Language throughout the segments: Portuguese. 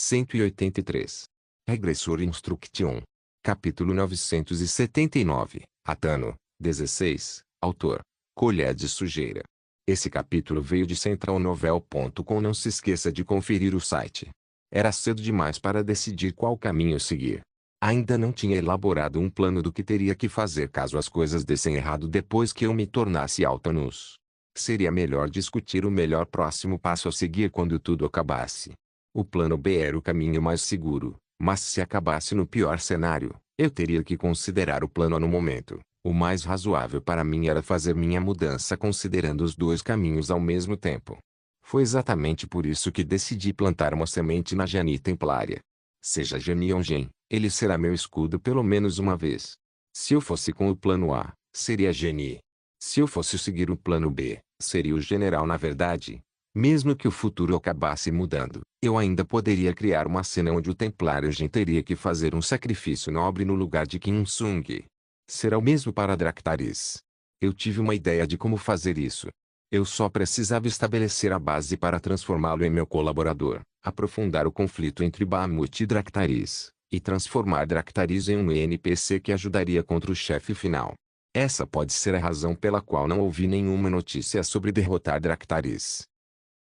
183. Regressor Instruction. Capítulo 979. Atano, 16. Autor: Colher de Sujeira. Esse capítulo veio de centralnovel.com. Não se esqueça de conferir o site. Era cedo demais para decidir qual caminho seguir. Ainda não tinha elaborado um plano do que teria que fazer caso as coisas dessem errado depois que eu me tornasse Altanus. Seria melhor discutir o melhor próximo passo a seguir quando tudo acabasse. O plano B era o caminho mais seguro, mas se acabasse no pior cenário, eu teria que considerar o plano A no momento. O mais razoável para mim era fazer minha mudança considerando os dois caminhos ao mesmo tempo. Foi exatamente por isso que decidi plantar uma semente na Geni Templária. Seja Geni ou Gen, ele será meu escudo pelo menos uma vez. Se eu fosse com o plano A, seria Geni. Se eu fosse seguir o plano B, seria o General. Na verdade, mesmo que o futuro acabasse mudando, eu ainda poderia criar uma cena onde o Templário Gen teria que fazer um sacrifício nobre no lugar de Kim Sung. Será o mesmo para Dractaris. Eu tive uma ideia de como fazer isso. Eu só precisava estabelecer a base para transformá-lo em meu colaborador, aprofundar o conflito entre Bahamut e Dractaris, e transformar Dractaris em um NPC que ajudaria contra o chefe final. Essa pode ser a razão pela qual não ouvi nenhuma notícia sobre derrotar Dractaris.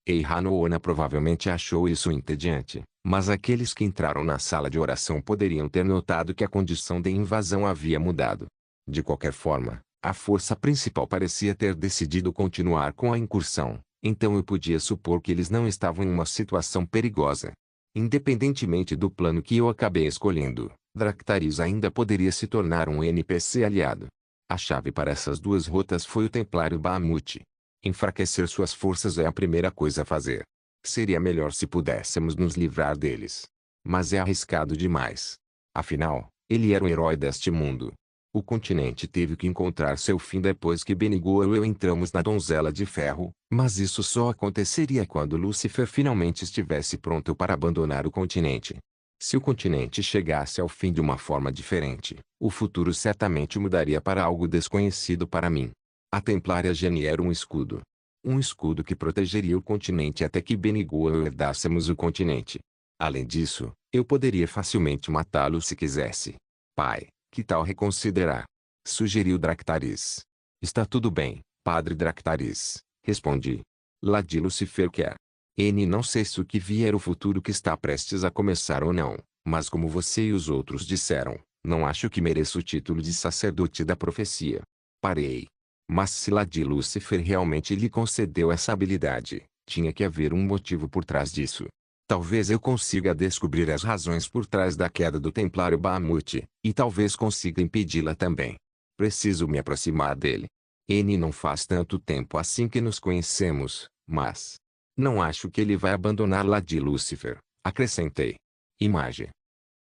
Eihanoona provavelmente achou isso entediante, mas aqueles que entraram na sala de oração poderiam ter notado que a condição de invasão havia mudado. De qualquer forma, a força principal parecia ter decidido continuar com a incursão, então eu podia supor que eles não estavam em uma situação perigosa. Independentemente do plano que eu acabei escolhendo, Dractaris ainda poderia se tornar um NPC aliado. A chave para essas duas rotas foi o Templário Bahamut. Enfraquecer suas forças é a primeira coisa a fazer. Seria melhor se pudéssemos nos livrar deles. Mas é arriscado demais. Afinal, ele era um herói deste mundo. O continente teve que encontrar seu fim depois que Benigoel e eu entramos na Donzela de Ferro, mas isso só aconteceria quando Lúcifer finalmente estivesse pronto para abandonar o continente. Se o continente chegasse ao fim de uma forma diferente, o futuro certamente mudaria para algo desconhecido para mim. A Templária Geni era um escudo. Um escudo que protegeria o continente até que Benigoel e eu herdássemos o continente. Além disso, eu poderia facilmente matá-lo se quisesse. Pai, que tal reconsiderar? Sugeriu Dractaris. Está tudo bem, Padre Dractaris, respondi. Lady Lucifer quer. Não sei se o que vier o futuro que está prestes a começar ou não, mas como você e os outros disseram, não acho que mereça o título de sacerdote da profecia. Parei. Mas se Lady Lucifer realmente lhe concedeu essa habilidade, tinha que haver um motivo por trás disso. Talvez eu consiga descobrir as razões por trás da queda do Templário Bahamut, e talvez consiga impedi-la também. Preciso me aproximar dele. Não faz tanto tempo assim que nos conhecemos, mas não acho que ele vai abandonar Lady Lucifer, acrescentei. Imagem.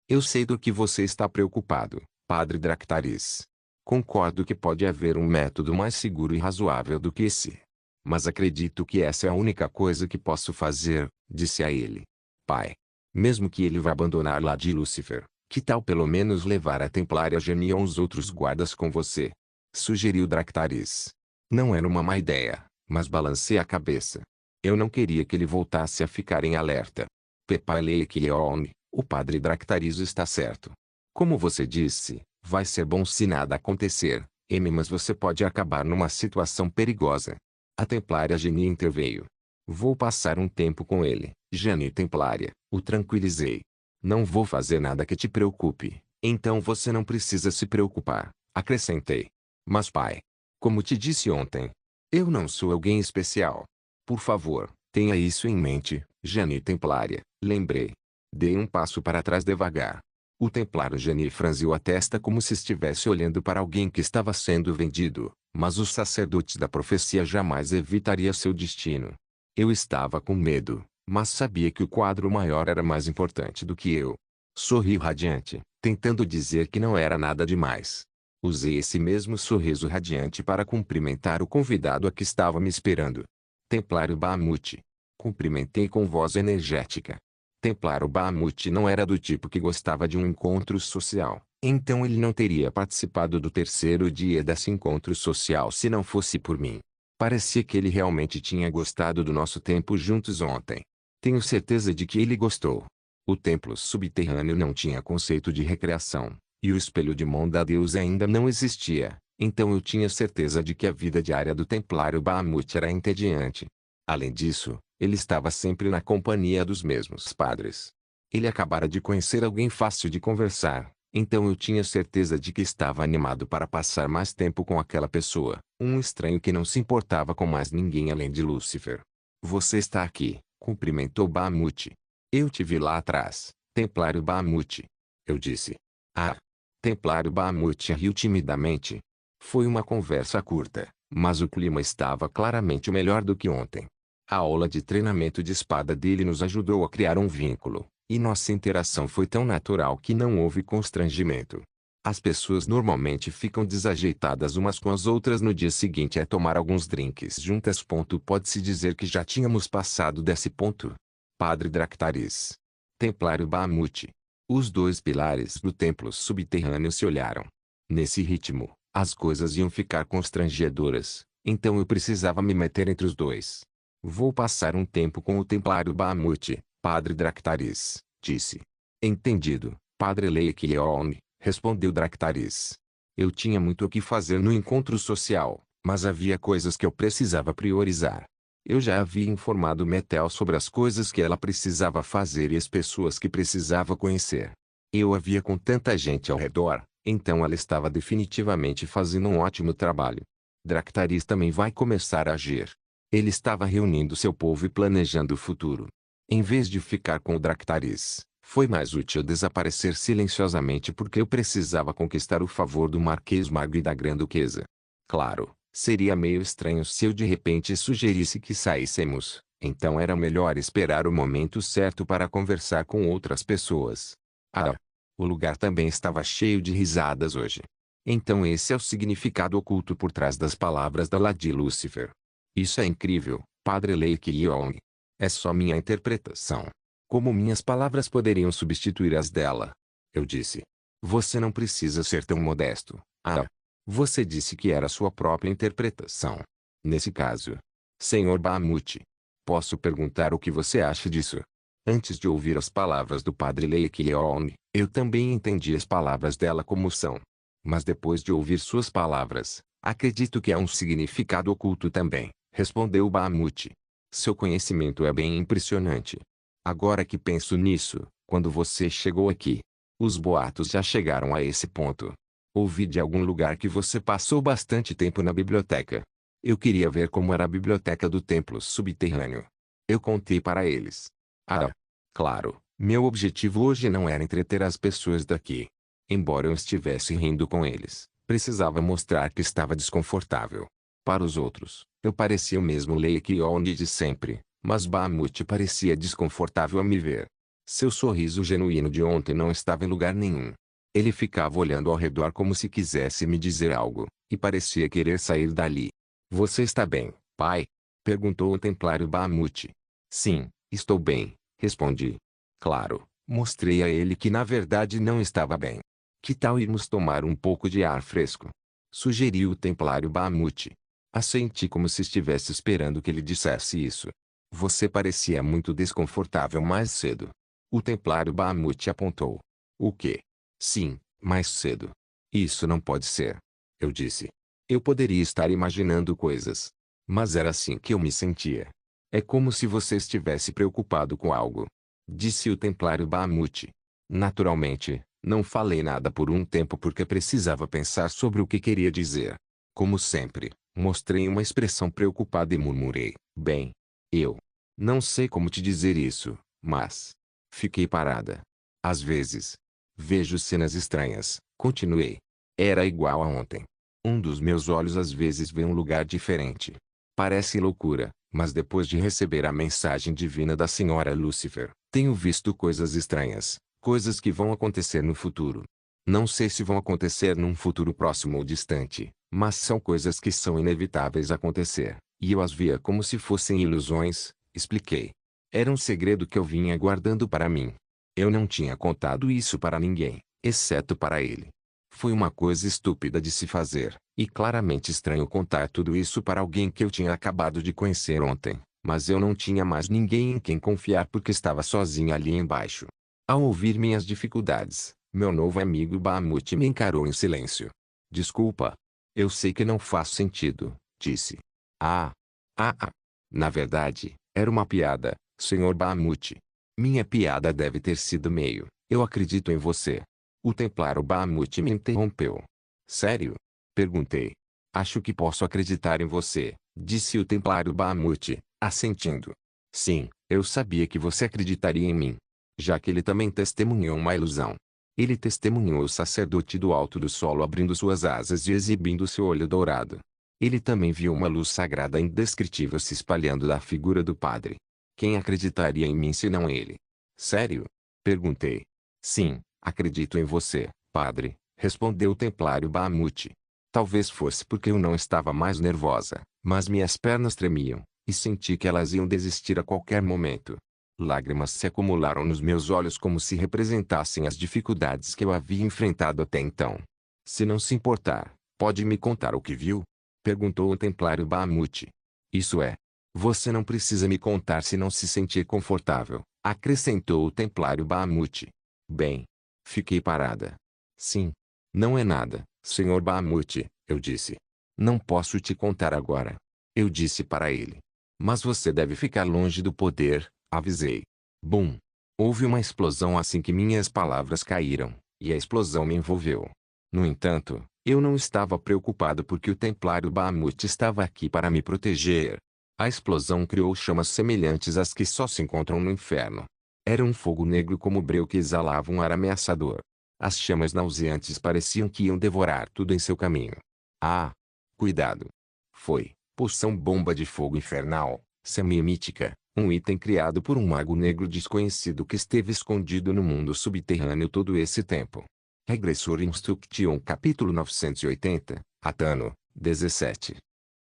Eu sei do que você está preocupado, Padre Dractaris. Concordo que pode haver um método mais seguro e razoável do que esse. Mas acredito que essa é a única coisa que posso fazer, disse a ele. Pai. Mesmo que ele vá abandonar Lady Lucifer, que tal pelo menos levar a Templária Geni ou os outros guardas com você? Sugeriu Dractaris. Não era uma má ideia, mas balancei a cabeça. Eu não queria que ele voltasse a ficar em alerta. Pepaleikieon, o Padre Dractaris está certo. Como você disse, vai ser bom se nada acontecer, mas você pode acabar numa situação perigosa. A Templária Geni interveio. Vou passar um tempo com ele, Geni Templária, o tranquilizei. Não vou fazer nada que te preocupe, então você não precisa se preocupar, acrescentei. Mas pai, como te disse ontem, eu não sou alguém especial. Por favor, tenha isso em mente, Geni Templária, lembrei. Dei um passo para trás devagar. O Templário Geni franziu a testa como se estivesse olhando para alguém que estava sendo vendido, mas o sacerdote da profecia jamais evitaria seu destino. Eu estava com medo, mas sabia que o quadro maior era mais importante do que eu. Sorri radiante, tentando dizer que não era nada demais. Usei esse mesmo sorriso radiante para cumprimentar o convidado a que estava me esperando. Templário Bahamut. Cumprimentei com voz energética. Templário Bahamut não era do tipo que gostava de um encontro social, então ele não teria participado do terceiro dia desse encontro social se não fosse por mim. Parecia que ele realmente tinha gostado do nosso tempo juntos ontem. Tenho certeza de que ele gostou. O templo subterrâneo não tinha conceito de recreação, e o espelho de mão da deusa ainda não existia, então eu tinha certeza de que a vida diária do templário Bahamut era entediante. Além disso, ele estava sempre na companhia dos mesmos padres. Ele acabara de conhecer alguém fácil de conversar, então eu tinha certeza de que estava animado para passar mais tempo com aquela pessoa, um estranho que não se importava com mais ninguém além de Lúcifer. Você está aqui, cumprimentou Bahamut. Eu te vi lá atrás, Templário Bahamut. Eu disse. Ah! Templário Bahamut riu timidamente. Foi uma conversa curta, mas o clima estava claramente melhor do que ontem. A aula de treinamento de espada dele nos ajudou a criar um vínculo, e nossa interação foi tão natural que não houve constrangimento. As pessoas normalmente ficam desajeitadas umas com as outras no dia seguinte a tomar alguns drinks juntas. Pode-se dizer que já tínhamos passado desse ponto. Padre Dractaris. Templário Bahamut. Os dois pilares do templo subterrâneo se olharam. Nesse ritmo, as coisas iam ficar constrangedoras, então eu precisava me meter entre os dois. Vou passar um tempo com o Templário Bahamut, Padre Dractaris, disse. Entendido, Padre Leikieon, respondeu Dractaris. Eu tinha muito o que fazer no encontro social, mas havia coisas que eu precisava priorizar. Eu já havia informado Metel sobre as coisas que ela precisava fazer e as pessoas que precisava conhecer. Eu havia com tanta gente ao redor, então ela estava definitivamente fazendo um ótimo trabalho. Dractaris também vai começar a agir. Ele estava reunindo seu povo e planejando o futuro. Em vez de ficar com o Dractaris, foi mais útil desaparecer silenciosamente porque eu precisava conquistar o favor do Marquês Magro e da Grã-Duquesa. Claro, seria meio estranho se eu de repente sugerisse que saíssemos, então era melhor esperar o momento certo para conversar com outras pessoas. Ah! O lugar também estava cheio de risadas hoje. Então esse é o significado oculto por trás das palavras da Lady Lucifer. Isso é incrível, Padre Leikieon. É só minha interpretação. Como minhas palavras poderiam substituir as dela? Eu disse. Você não precisa ser tão modesto. Ah! Você disse que era sua própria interpretação. Nesse caso. Senhor Bahamut. Posso perguntar o que você acha disso? Antes de ouvir as palavras do Padre Leikieon, eu também entendi as palavras dela como são. Mas depois de ouvir suas palavras, acredito que há um significado oculto também, respondeu Bahamut. Seu conhecimento é bem impressionante. Agora que penso nisso, quando você chegou aqui, os boatos já chegaram a esse ponto. Ouvi de algum lugar que você passou bastante tempo na biblioteca. Eu queria ver como era a biblioteca do templo subterrâneo. Eu contei para eles. Ah, claro, meu objetivo hoje não era entreter as pessoas daqui. Embora eu estivesse rindo com eles, precisava mostrar que estava desconfortável. Para os outros, eu parecia o mesmo Leikieon de sempre, mas Bahamut parecia desconfortável a me ver. Seu sorriso genuíno de ontem não estava em lugar nenhum. Ele ficava olhando ao redor como se quisesse me dizer algo, e parecia querer sair dali. Você está bem, pai? Perguntou o Templário Bahamut. Sim, estou bem, respondi. Claro, mostrei a ele que na verdade não estava bem. Que tal irmos tomar um pouco de ar fresco? Sugeriu o Templário Bahamut. Assenti como se estivesse esperando que ele dissesse isso. Você parecia muito desconfortável mais cedo. O Templário Bahamut apontou. O quê? Sim, mais cedo. Isso não pode ser. Eu disse. Eu poderia estar imaginando coisas. Mas era assim que eu me sentia. É como se você estivesse preocupado com algo. Disse o Templário Bahamut. Naturalmente, não falei nada por um tempo porque precisava pensar sobre o que queria dizer. Como sempre, mostrei uma expressão preocupada e murmurei. Bem, eu não sei como te dizer isso, mas fiquei parada. Às vezes, vejo cenas estranhas, continuei. Era igual a ontem. Um dos meus olhos às vezes vê um lugar diferente. Parece loucura, mas depois de receber a mensagem divina da Senhora Lúcifer, tenho visto coisas estranhas, coisas que vão acontecer no futuro. Não sei se vão acontecer num futuro próximo ou distante, mas são coisas que são inevitáveis acontecer, e eu as via como se fossem ilusões, expliquei. Era um segredo que eu vinha guardando para mim. Eu não tinha contado isso para ninguém, exceto para ele. Foi uma coisa estúpida de se fazer, e claramente estranho contar tudo isso para alguém que eu tinha acabado de conhecer ontem, mas eu não tinha mais ninguém em quem confiar porque estava sozinho ali embaixo. Ao ouvir minhas dificuldades, meu novo amigo Bahamut me encarou em silêncio. Desculpa. Eu sei que não faz sentido, disse. Ah. Ah. Na verdade, era uma piada, Sr. Bahamut. Minha piada deve ter sido meio. Eu acredito em você. O Templário Bahamut me interrompeu. Sério? Perguntei. Acho que posso acreditar em você, disse o Templário Bahamut, assentindo. Sim, eu sabia que você acreditaria em mim. Já que ele também testemunhou uma ilusão. Ele testemunhou o sacerdote do alto do solo abrindo suas asas e exibindo seu olho dourado. Ele também viu uma luz sagrada indescritível se espalhando da figura do padre. Quem acreditaria em mim senão ele? Sério? Perguntei. Sim, acredito em você, padre, respondeu o Templário Bahamut. Talvez fosse porque eu não estava mais nervosa, mas minhas pernas tremiam, e senti que elas iam desistir a qualquer momento. Lágrimas se acumularam nos meus olhos como se representassem as dificuldades que eu havia enfrentado até então. Se não se importar, pode me contar o que viu? Perguntou o Templário Bahamut. Isso é. Você não precisa me contar se não se sentir confortável, acrescentou o Templário Bahamut. Bem. Fiquei parada. Sim. Não é nada, Sr. Bahamut, eu disse. Não posso te contar agora. Eu disse para ele. Mas você deve ficar longe do poder, avisei. Bum! Houve uma explosão assim que minhas palavras caíram, e a explosão me envolveu. No entanto, eu não estava preocupado porque o Templário Bahamut estava aqui para me proteger. A explosão criou chamas semelhantes às que só se encontram no inferno. Era um fogo negro como breu que exalava um ar ameaçador. As chamas nauseantes pareciam que iam devorar tudo em seu caminho. Ah! Cuidado! Foi poção bomba de fogo infernal, semimítica, um item criado por um mago negro desconhecido que esteve escondido no mundo subterrâneo todo esse tempo. Regressor Instruction capítulo 980, Atano, 17.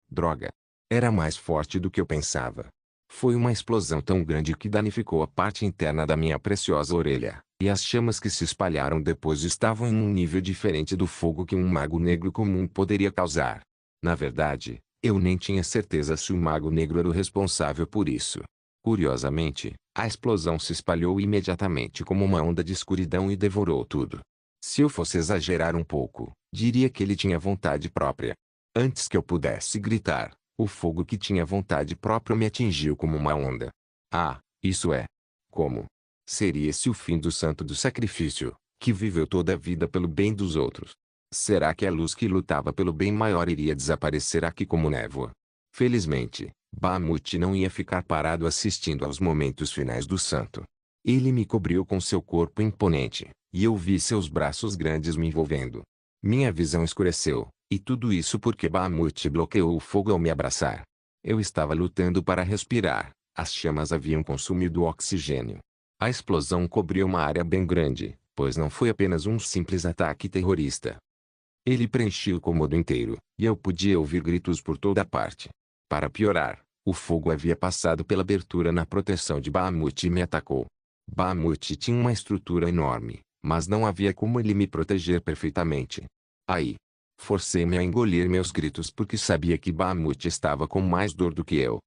Droga! Era mais forte do que eu pensava. Foi uma explosão tão grande que danificou a parte interna da minha preciosa orelha, e as chamas que se espalharam depois estavam em um nível diferente do fogo que um mago negro comum poderia causar. Na verdade, eu nem tinha certeza se o mago negro era o responsável por isso. Curiosamente, a explosão se espalhou imediatamente como uma onda de escuridão e devorou tudo. Se eu fosse exagerar um pouco, diria que ele tinha vontade própria. Antes que eu pudesse gritar, o fogo que tinha vontade própria me atingiu como uma onda. Ah, isso é. Como? Seria esse o fim do santo do sacrifício, que viveu toda a vida pelo bem dos outros? Será que a luz que lutava pelo bem maior iria desaparecer aqui como névoa? Felizmente, Bahamut não ia ficar parado assistindo aos momentos finais do santo. Ele me cobriu com seu corpo imponente, e eu vi seus braços grandes me envolvendo. Minha visão escureceu, e tudo isso porque Bahamut bloqueou o fogo ao me abraçar. Eu estava lutando para respirar, as chamas haviam consumido o oxigênio. A explosão cobriu uma área bem grande, pois não foi apenas um simples ataque terrorista. Ele preenchia o cômodo inteiro, e eu podia ouvir gritos por toda parte. Para piorar, o fogo havia passado pela abertura na proteção de Bahamut e me atacou. Bahamut tinha uma estrutura enorme, mas não havia como ele me proteger perfeitamente. Aí, forcei-me a engolir meus gritos porque sabia que Bahamut estava com mais dor do que eu.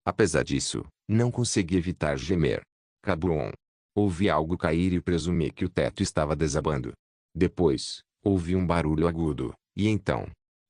Apesar disso, não consegui evitar gemer. Cabum! Ouvi algo cair e presumi que o teto estava desabando. Depois, ouvi um barulho agudo, e então,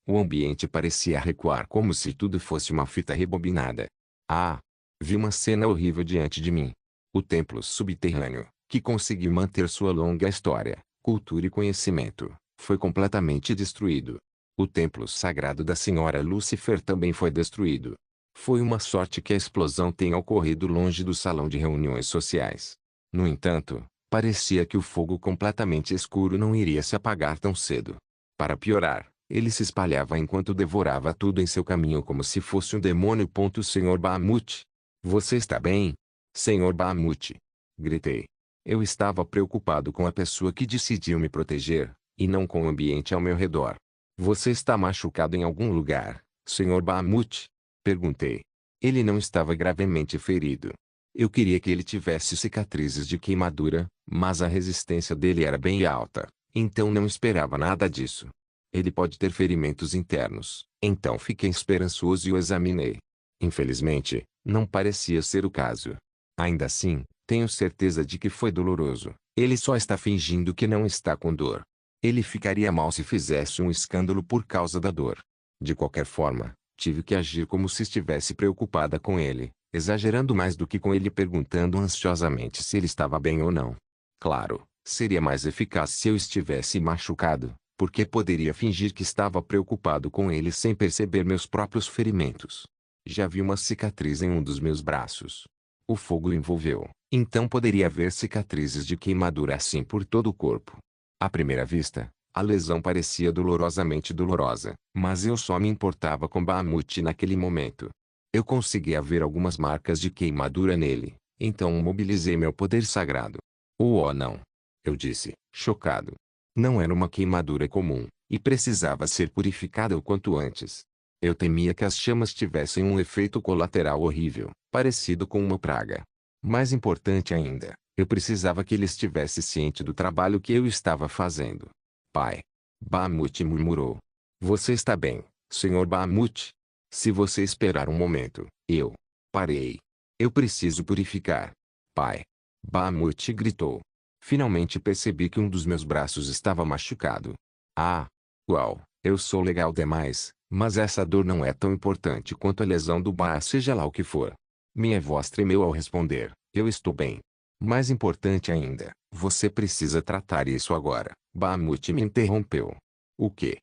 o ambiente parecia recuar como se tudo fosse uma fita rebobinada. Ah! Vi uma cena horrível diante de mim. O templo subterrâneo, que conseguiu manter sua longa história, cultura e conhecimento, foi completamente destruído. O templo sagrado da Senhora Lúcifer também foi destruído. Foi uma sorte que a explosão tenha ocorrido longe do salão de reuniões sociais. No entanto, parecia que o fogo completamente escuro não iria se apagar tão cedo. Para piorar, ele se espalhava enquanto devorava tudo em seu caminho como se fosse um demônio. Sr. Bahamut? Você está bem? Sr. Bahamut? Gritei. Eu estava preocupado com a pessoa que decidiu me proteger, e não com o ambiente ao meu redor. Você está machucado em algum lugar, Sr. Bahamut? Perguntei. Ele não estava gravemente ferido. Eu queria que ele tivesse cicatrizes de queimadura, mas a resistência dele era bem alta, então não esperava nada disso. Ele pode ter ferimentos internos, então fiquei esperançoso e o examinei. Infelizmente, não parecia ser o caso. Ainda assim, Tenho certeza de que foi doloroso. Ele só está fingindo que não está com dor. Ele ficaria mal se fizesse um escândalo por causa da dor. De qualquer forma, tive que agir como se estivesse preocupada com ele, exagerando mais do que com ele perguntando ansiosamente se ele estava bem ou não. Claro, seria mais eficaz se eu estivesse machucado, porque poderia fingir que estava preocupado com ele sem perceber meus próprios ferimentos. Já vi uma cicatriz em um dos meus braços. O fogo envolveu, então poderia haver cicatrizes de queimadura assim por todo o corpo. À primeira vista, a lesão parecia dolorosamente dolorosa, mas eu só me importava com Bahamut naquele momento. Eu conseguia ver algumas marcas de queimadura nele, então mobilizei meu poder sagrado. Oh não! Eu disse, chocado. Não era uma queimadura comum, e precisava ser purificada o quanto antes. Eu temia que as chamas tivessem um efeito colateral horrível, parecido com uma praga. Mais importante ainda, eu precisava que ele estivesse ciente do trabalho que eu estava fazendo. Pai. Bahamut murmurou. Você está bem, Sr. Bahamut? Se você esperar um momento, eu parei. Eu preciso purificar. Pai. Bahamut gritou. Finalmente percebi que um dos meus braços estava machucado. Ah! Uau, eu sou legal demais, mas essa dor não é tão importante quanto a lesão do Ba, seja lá o que for. Minha voz tremeu ao responder, eu estou bem. Mais importante ainda, você precisa tratar isso agora. Bahamut me interrompeu. O quê?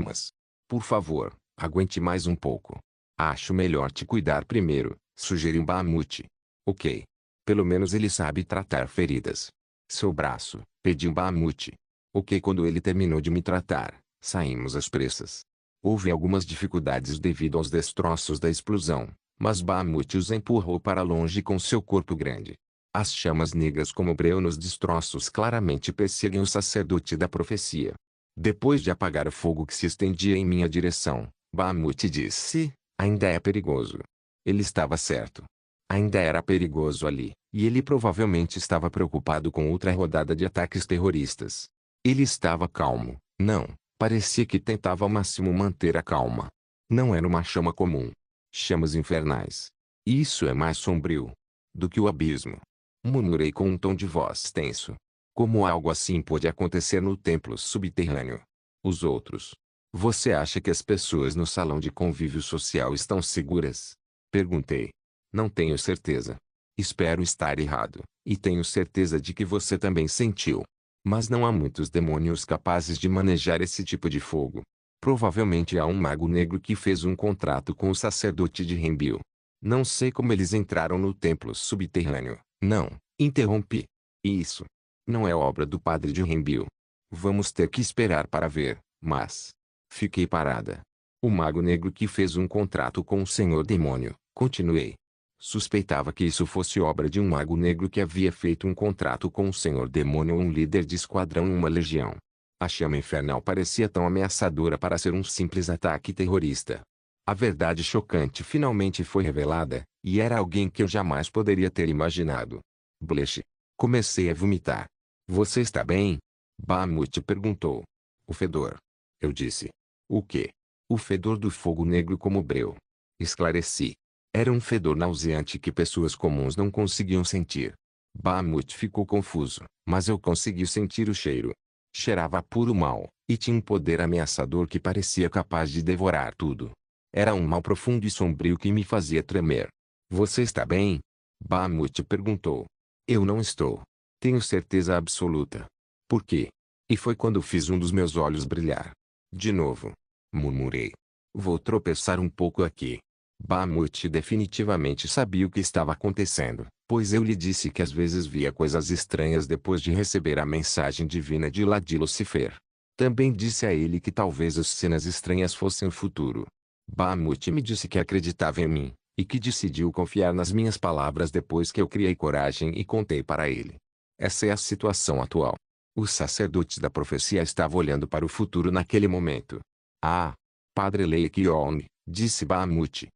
Mas, por favor, aguente mais um pouco. Acho melhor te cuidar primeiro, sugeriu Bahamut. Ok. Pelo menos ele sabe tratar feridas. Seu braço, pediu Bahamut. Ok, quando ele terminou de me tratar, saímos às pressas. Houve algumas dificuldades devido aos destroços da explosão, mas Bahamut os empurrou para longe com seu corpo grande. As chamas negras como breu nos destroços claramente perseguem o sacerdote da profecia. Depois de apagar o fogo que se estendia em minha direção, Bahamut disse, ainda é perigoso. Ele estava certo. Ainda era perigoso ali, e ele provavelmente estava preocupado com outra rodada de ataques terroristas. Ele estava calmo, não, parecia que tentava ao máximo manter a calma. Não era uma chama comum. Chamas infernais. Isso é mais sombrio do que o abismo. Murmurei com um tom de voz tenso. Como algo assim pôde acontecer no templo subterrâneo? Os outros. Você acha que as pessoas no salão de convívio social estão seguras? Perguntei. Não tenho certeza. Espero estar errado, e tenho certeza de que você também sentiu. Mas não há muitos demônios capazes de manejar esse tipo de fogo. Provavelmente há um mago negro que fez um contrato com o sacerdote de Rembil. Não sei como eles entraram no templo subterrâneo. Não, interrompi. Isso não é obra do padre de Rembil. Vamos ter que esperar para ver, mas... Fiquei parada. O mago negro que fez um contrato com o senhor demônio, continuei. Suspeitava que isso fosse obra de um mago negro que havia feito um contrato com o senhor demônio ou um líder de esquadrão em uma legião. A chama infernal parecia tão ameaçadora para ser um simples ataque terrorista. A verdade chocante finalmente foi revelada, e era alguém que eu jamais poderia ter imaginado. Bleche. Comecei a vomitar. Você está bem? Bahamut perguntou. O fedor. Eu disse. O quê? O fedor do fogo negro como breu. Esclareci. Era um fedor nauseante que pessoas comuns não conseguiam sentir. Bahamut ficou confuso, mas eu consegui sentir o cheiro. Cheirava a puro mal, e tinha um poder ameaçador que parecia capaz de devorar tudo. Era um mal profundo e sombrio que me fazia tremer. Você está bem? Bahamut perguntou. Eu não estou. Tenho certeza absoluta. Por quê? E foi quando fiz um dos meus olhos brilhar. De novo. Murmurei. Vou tropeçar um pouco aqui. Bahamut definitivamente sabia o que estava acontecendo, pois eu lhe disse que às vezes via coisas estranhas depois de receber a mensagem divina de lá de Lucifer. Também disse a ele que talvez as cenas estranhas fossem o futuro. Bahamut me disse que acreditava em mim, e que decidiu confiar nas minhas palavras depois que eu criei coragem e contei para ele. Essa é a situação atual. Os sacerdotes da profecia estavam olhando para o futuro naquele momento. Ah! Padre Leikyon, disse Bahamut.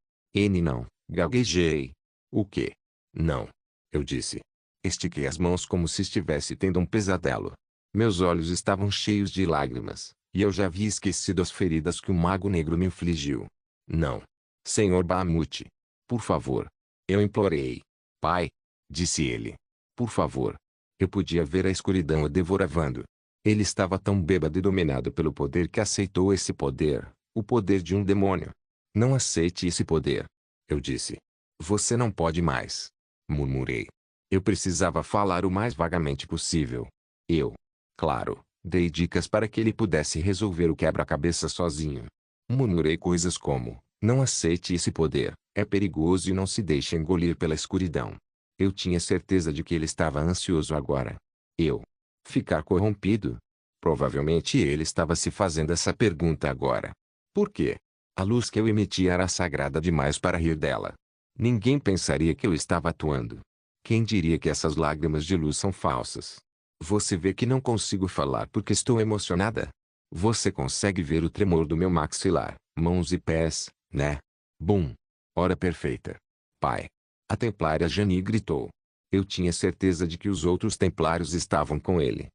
Não, gaguejei. O quê? Não. Eu disse. Estiquei as mãos como se estivesse tendo um pesadelo. Meus olhos estavam cheios de lágrimas, e eu já havia esquecido as feridas que o mago negro me infligiu. Não. Senhor Bahamut. Por favor. Eu implorei. Pai. Disse ele. Por favor. Eu podia ver a escuridão o devoravando. Ele estava tão bêbado e dominado pelo poder que aceitou esse poder, o poder de um demônio. Não aceite esse poder. Eu disse. Você não pode mais. Murmurei. Eu precisava falar o mais vagamente possível. Claro, dei dicas para que ele pudesse resolver o quebra-cabeça sozinho. Murmurei coisas como: não aceite esse poder, é perigoso e não se deixe engolir pela escuridão. Eu tinha certeza de que ele estava ansioso agora. Ficar corrompido? Provavelmente ele estava se fazendo essa pergunta agora. Por quê? A luz que eu emitia era sagrada demais para rir dela. Ninguém pensaria que eu estava atuando. Quem diria que essas lágrimas de luz são falsas? Você vê que não consigo falar porque estou emocionada? Você consegue ver o tremor do meu maxilar, mãos e pés, né? Bum! Hora perfeita. Pai! A templária Janie gritou. Eu tinha certeza de que os outros templários estavam com ele.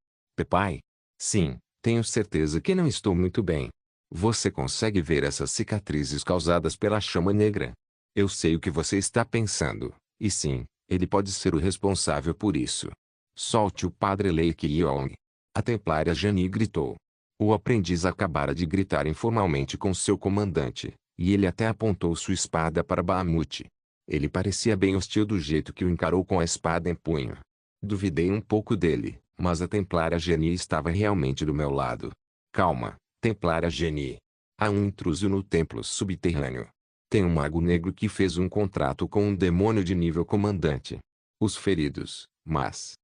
Pai? Sim, tenho certeza que não estou muito bem. Você consegue ver essas cicatrizes causadas pela chama negra? Eu sei o que você está pensando, e sim, ele pode ser o responsável por isso. Solte o padre Lei Kyong. A templária Janie gritou. O aprendiz acabara de gritar informalmente com seu comandante, e ele até apontou sua espada para Bahamut. Ele parecia bem hostil do jeito que o encarou com a espada em punho. Duvidei um pouco dele, mas a templária Janie estava realmente do meu lado. Calma, templária Janie. Há um intruso no templo subterrâneo. Tem um mago negro que fez um contrato com um demônio de nível comandante. Os feridos, mas...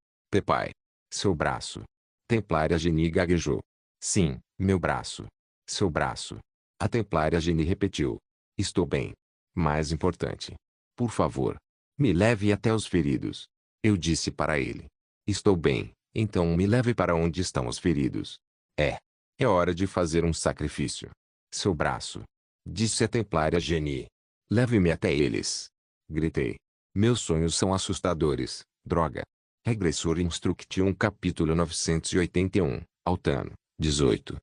Pai. Seu braço. Templária Janie gaguejou. Sim, meu braço. Seu braço. A templária Janie repetiu. Estou bem. Mais importante. Por favor. Me leve até os feridos. Eu disse para ele. Estou bem, então me leve para onde estão os feridos. É hora de fazer um sacrifício. Seu braço. Disse a templária Janie. Leve-me até eles. Gritei. Meus sonhos são assustadores, droga. Regressor Instruction capítulo 981, Altano, 18.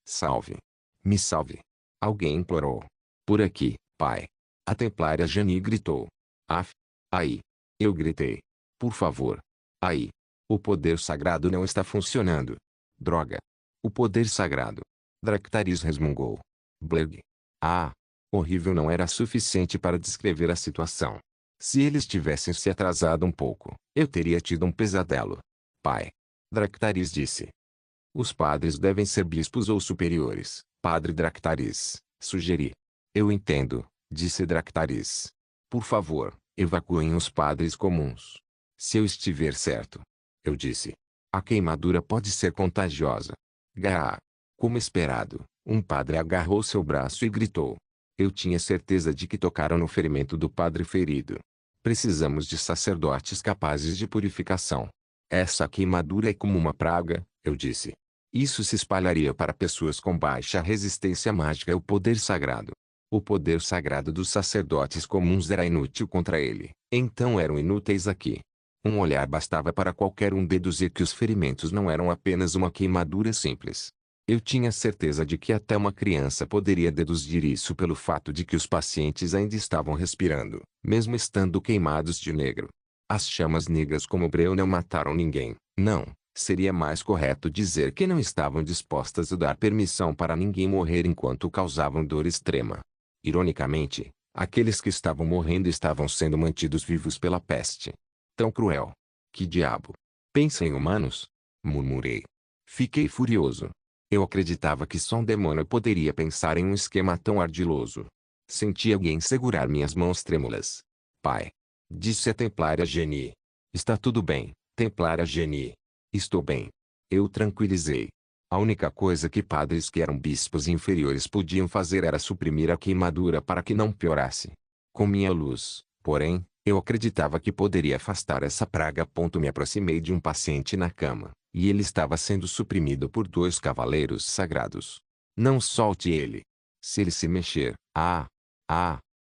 Salve. Me salve. Alguém implorou. Por aqui, pai. A templária Janie gritou. Aí. Eu gritei. Por favor. Aí. O poder sagrado não está funcionando. Droga. O poder sagrado. Dractaris resmungou. Blerg. Horrível não era suficiente para descrever a situação. Se eles tivessem se atrasado um pouco, eu teria tido um pesadelo. Pai. Dractaris disse. Os padres devem ser bispos ou superiores, padre Dractaris, sugeri. Eu entendo, disse Dractaris. Por favor, evacuem os padres comuns. Se eu estiver certo. Eu disse. A queimadura pode ser contagiosa. Como esperado, um padre agarrou seu braço e gritou. Eu tinha certeza de que tocaram no ferimento do padre ferido. Precisamos de sacerdotes capazes de purificação. Essa queimadura é como uma praga, eu disse. Isso se espalharia para pessoas com baixa resistência mágica ao poder sagrado. O poder sagrado dos sacerdotes comuns era inútil contra ele, então eram inúteis aqui. Um olhar bastava para qualquer um deduzir que os ferimentos não eram apenas uma queimadura simples. Eu tinha certeza de que até uma criança poderia deduzir isso pelo fato de que os pacientes ainda estavam respirando, mesmo estando queimados de negro. As chamas negras como breu não mataram ninguém, não, seria mais correto dizer que não estavam dispostas a dar permissão para ninguém morrer enquanto causavam dor extrema. Ironicamente, aqueles que estavam morrendo estavam sendo mantidos vivos pela peste. Tão cruel. Que diabo? Pensa em humanos? Murmurei. Fiquei furioso. Eu acreditava que só um demônio poderia pensar em um esquema tão ardiloso. Senti alguém segurar minhas mãos trêmulas. Pai. Disse a templária Janie. Está tudo bem, templária Janie. Estou bem. Eu tranquilizei. A única coisa que padres que eram bispos inferiores podiam fazer era suprimir a queimadura para que não piorasse. Com minha luz, porém, eu acreditava que poderia afastar essa praga. Me aproximei de um paciente na cama, e ele estava sendo suprimido por 2 cavaleiros sagrados. Não solte ele. Se ele se mexer,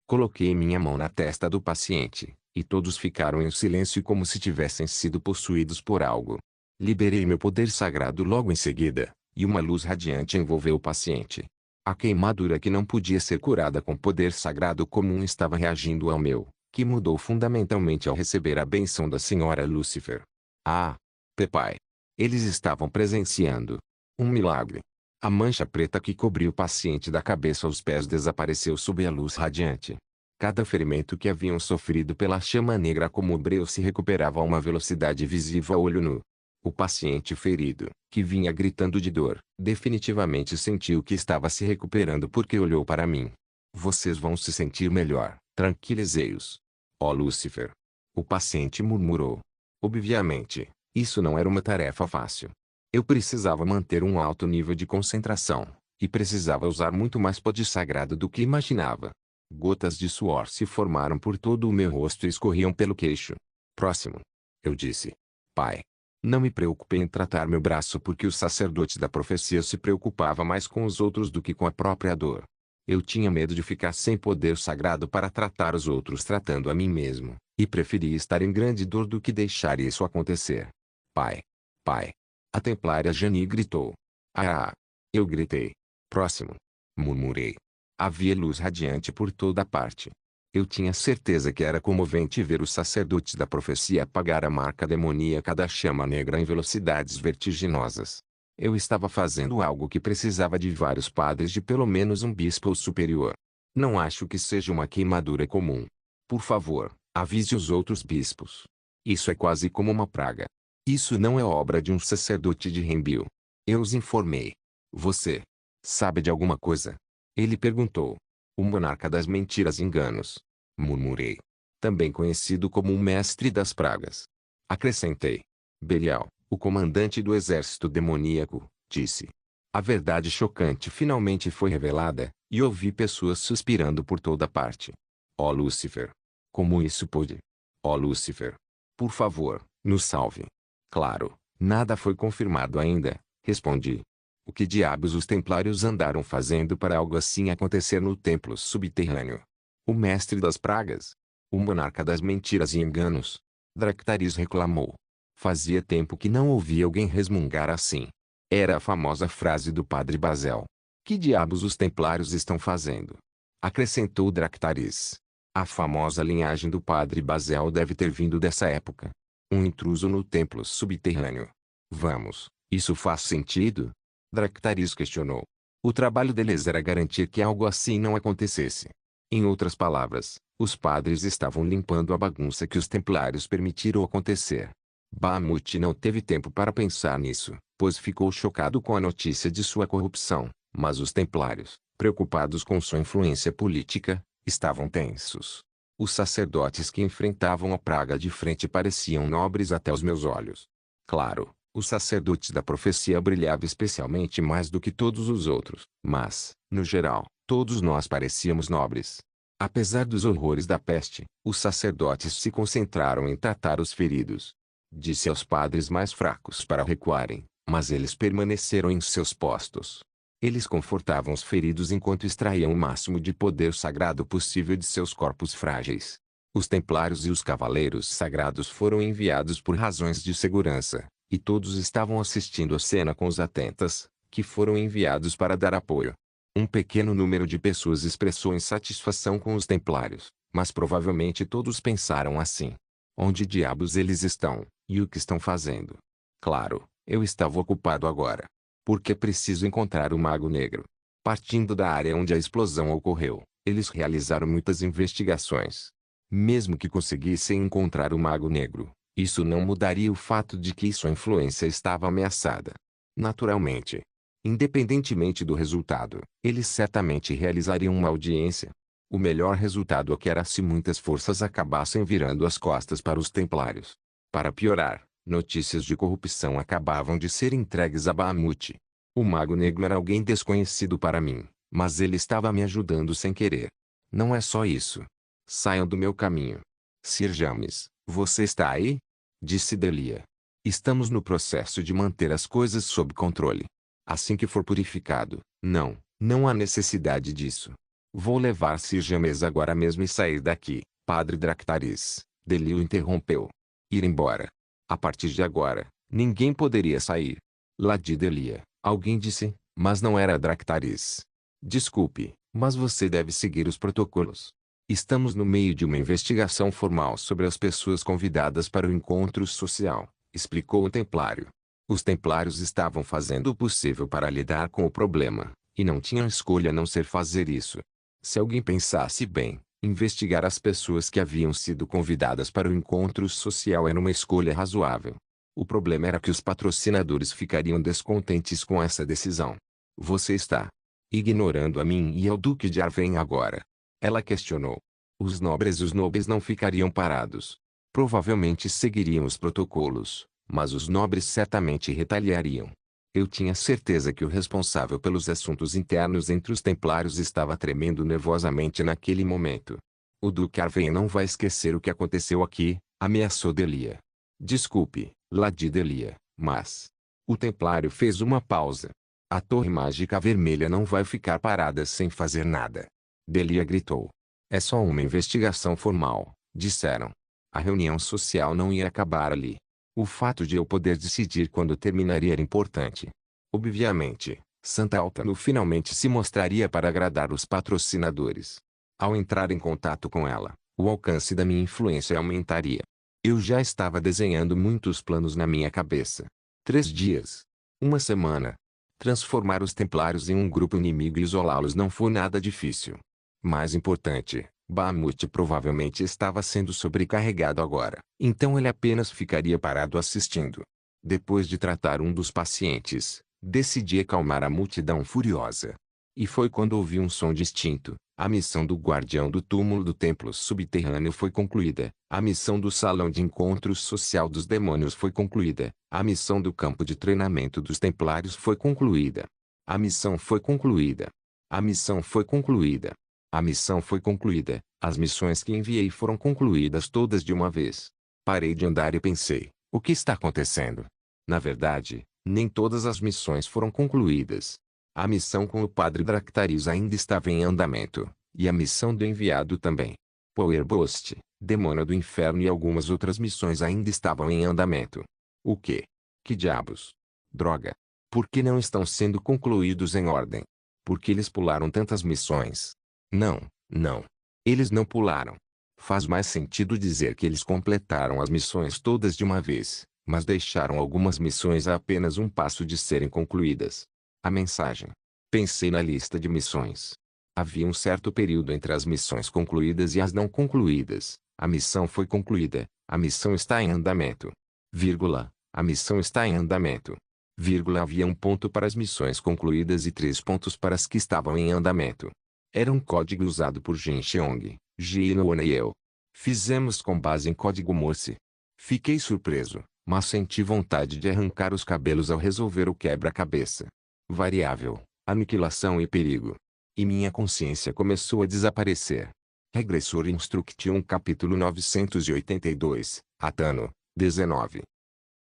Coloquei minha mão na testa do paciente, e todos ficaram em silêncio como se tivessem sido possuídos por algo. Liberei meu poder sagrado logo em seguida, e uma luz radiante envolveu o paciente. A queimadura que não podia ser curada com poder sagrado comum estava reagindo ao meu, que mudou fundamentalmente ao receber a benção da Senhora Lucifer. Ah, Pepai! Eles estavam presenciando um milagre. A mancha preta que cobriu o paciente da cabeça aos pés desapareceu sob a luz radiante. Cada ferimento que haviam sofrido pela chama negra como o breu se recuperava a uma velocidade visível a olho nu. O paciente ferido, que vinha gritando de dor, definitivamente sentiu que estava se recuperando porque olhou para mim. Vocês vão se sentir melhor, tranquilizei-os. Ó Lúcifer! O paciente murmurou. Obviamente, isso não era uma tarefa fácil. Eu precisava manter um alto nível de concentração, e precisava usar muito mais poder sagrado do que imaginava. Gotas de suor se formaram por todo o meu rosto e escorriam pelo queixo. Próximo. Eu disse. Pai. Não me preocupei em tratar meu braço porque o sacerdote da profecia se preocupava mais com os outros do que com a própria dor. Eu tinha medo de ficar sem poder sagrado para tratar os outros tratando a mim mesmo, e preferia estar em grande dor do que deixar isso acontecer. Pai. Pai. A templária Jani gritou. Ah! Eu gritei. Próximo. Murmurei. Havia luz radiante por toda parte. Eu tinha certeza que era comovente ver os sacerdotes da profecia apagar a marca demoníaca da chama negra em velocidades vertiginosas. Eu estava fazendo algo que precisava de vários padres de pelo menos um bispo superior. Não acho que seja uma queimadura comum. Por favor, avise os outros bispos. Isso é quase como uma praga. Isso não é obra de um sacerdote de Renbil. Eu os informei. Você sabe de alguma coisa? Ele perguntou. O monarca das mentiras e enganos. Murmurei. Também conhecido como o mestre das pragas. Acrescentei. Belial, o comandante do exército demoníaco, disse. A verdade chocante finalmente foi revelada, e ouvi pessoas suspirando por toda parte. Ó Lúcifer! Como isso pôde? Ó Lúcifer! Por favor, nos salve. Claro, nada foi confirmado ainda, respondi. O que diabos os templários andaram fazendo para algo assim acontecer no templo subterrâneo? O mestre das pragas? O monarca das mentiras e enganos? Dractaris reclamou. Fazia tempo que não ouvia alguém resmungar assim. Era a famosa frase do padre Basel. Que diabos os templários estão fazendo? Acrescentou Dractaris. A famosa linhagem do padre Basel deve ter vindo dessa época. Um intruso no templo subterrâneo. Vamos, isso faz sentido? Dractaris questionou. O trabalho deles era garantir que algo assim não acontecesse. Em outras palavras, os padres estavam limpando a bagunça que os templários permitiram acontecer. Bahamut não teve tempo para pensar nisso, pois ficou chocado com a notícia de sua corrupção, mas os templários, preocupados com sua influência política, estavam tensos. Os sacerdotes que enfrentavam a praga de frente pareciam nobres até os meus olhos. Claro, os sacerdotes da profecia brilhavam especialmente mais do que todos os outros, mas, no geral, todos nós parecíamos nobres. Apesar dos horrores da peste, os sacerdotes se concentraram em tratar os feridos. Disse aos padres mais fracos para recuarem, mas eles permaneceram em seus postos. Eles confortavam os feridos enquanto extraíam o máximo de poder sagrado possível de seus corpos frágeis. Os templários e os cavaleiros sagrados foram enviados por razões de segurança, e todos estavam assistindo a cena com os atentas, que foram enviados para dar apoio. Um pequeno número de pessoas expressou insatisfação com os templários, mas provavelmente todos pensaram assim. Onde diabos eles estão, e o que estão fazendo? Claro, eu estava ocupado agora. Porque preciso encontrar o Mago Negro. Partindo da área onde a explosão ocorreu, eles realizaram muitas investigações. Mesmo que conseguissem encontrar o Mago Negro, isso não mudaria o fato de que sua influência estava ameaçada. Naturalmente. Independentemente do resultado, eles certamente realizariam uma audiência. O melhor resultado era se muitas forças acabassem virando as costas para os templários. Para piorar, notícias de corrupção acabavam de ser entregues a Bahamut. O Mago Negro era alguém desconhecido para mim, mas ele estava me ajudando sem querer. Não é só isso. Saiam do meu caminho. Sir James, você está aí? Disse Delia. Estamos no processo de manter as coisas sob controle. Assim que for purificado, não há necessidade disso. Vou levar Sir James agora mesmo e sair daqui, Padre Dractaris. Delia o interrompeu. Ir embora. A partir de agora, ninguém poderia sair. Lady Delia, alguém disse, mas não era Dractaris. Desculpe, mas você deve seguir os protocolos. Estamos no meio de uma investigação formal sobre as pessoas convidadas para o encontro social, explicou o templário. Os templários estavam fazendo o possível para lidar com o problema, e não tinham escolha a não ser fazer isso. Se alguém pensasse bem, investigar as pessoas que haviam sido convidadas para o encontro social era uma escolha razoável. O problema era que os patrocinadores ficariam descontentes com essa decisão. Você está ignorando a mim e ao Duque de Arwen agora. Ela questionou. Os nobres não ficariam parados. Provavelmente seguiriam os protocolos, mas os nobres certamente retaliariam. Eu tinha certeza que o responsável pelos assuntos internos entre os templários estava tremendo nervosamente naquele momento. O Duque Arwen não vai esquecer o que aconteceu aqui, ameaçou Delia. Desculpe, Lady Delia, mas... O templário fez uma pausa. A torre mágica vermelha não vai ficar parada sem fazer nada. Delia gritou. É só uma investigação formal, disseram. A reunião social não ia acabar ali. O fato de eu poder decidir quando terminaria era importante. Obviamente, Santa Altano finalmente se mostraria para agradar os patrocinadores. Ao entrar em contato com ela, o alcance da minha influência aumentaria. Eu já estava desenhando muitos planos na minha cabeça. 3 dias. Uma semana. Transformar os templários em um grupo inimigo e isolá-los não foi nada difícil. Mais importante, Bahamut provavelmente estava sendo sobrecarregado agora, então ele apenas ficaria parado assistindo. Depois de tratar um dos pacientes, decidi acalmar a multidão furiosa. E foi quando ouvi um som distinto. A missão do guardião do túmulo do templo subterrâneo foi concluída. A missão do salão de encontro social dos demônios foi concluída. A missão do campo de treinamento dos templários foi concluída. A missão foi concluída. A missão foi concluída. A missão foi concluída. As missões que enviei foram concluídas todas de uma vez. Parei de andar e pensei, o que está acontecendo? Na verdade, nem todas as missões foram concluídas. A missão com o padre Dractaris ainda estava em andamento, e a missão do enviado também. Powerbost, demônio do inferno e algumas outras missões ainda estavam em andamento. O quê? Que diabos? Droga! Por que não estão sendo concluídos em ordem? Por que eles pularam tantas missões? Não, não. Eles não pularam. Faz mais sentido dizer que eles completaram as missões todas de uma vez, mas deixaram algumas missões a apenas um passo de serem concluídas. A mensagem. Pensei na lista de missões. Havia um certo período entre as missões concluídas e as não concluídas. A missão foi concluída. A missão está em andamento. Vírgula. A missão está em andamento. Vírgula. Havia um ponto para as missões concluídas e 3 pontos para as que estavam em andamento. Era um código usado por Jin Cheong, Ji Noone e eu. Fizemos com base em código Morse. Fiquei surpreso, mas senti vontade de arrancar os cabelos ao resolver o quebra-cabeça. Variável, aniquilação e perigo. E minha consciência começou a desaparecer. Regressor Instruction capítulo 982, Atano, 19.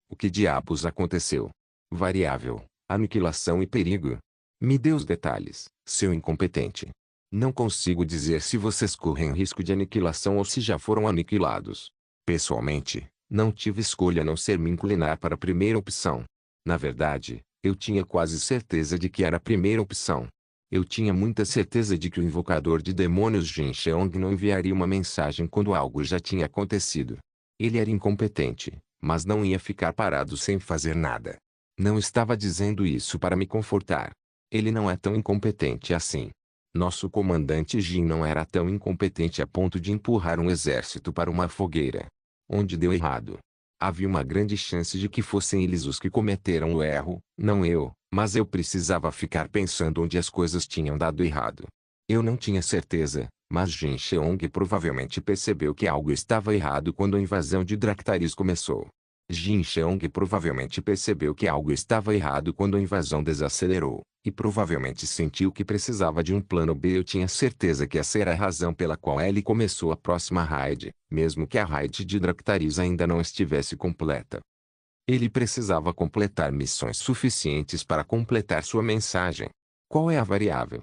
O que diabos aconteceu? Variável, aniquilação e perigo. Me dê os detalhes, seu incompetente. Não consigo dizer se vocês correm risco de aniquilação ou se já foram aniquilados. Pessoalmente, não tive escolha a não ser me inclinar para a primeira opção. Na verdade, eu tinha quase certeza de que era a primeira opção. Eu tinha muita certeza de que o invocador de demônios Jin Cheong não enviaria uma mensagem quando algo já tinha acontecido. Ele era incompetente, mas não ia ficar parado sem fazer nada. Não estava dizendo isso para me confortar. Ele não é tão incompetente assim. Nosso comandante Jin não era tão incompetente a ponto de empurrar um exército para uma fogueira. Onde deu errado? Havia uma grande chance de que fossem eles os que cometeram o erro, não eu, mas eu precisava ficar pensando onde as coisas tinham dado errado. Eu não tinha certeza, mas Jin Cheong provavelmente percebeu que algo estava errado quando a invasão de Dractaris começou. Jin Cheong provavelmente percebeu que algo estava errado quando a invasão desacelerou, e provavelmente sentiu que precisava de um plano B. Eu tinha certeza que essa era a razão pela qual ele começou a próxima raid, mesmo que a raid de Dractaris ainda não estivesse completa. Ele precisava completar missões suficientes para completar sua mensagem. Qual é a variável?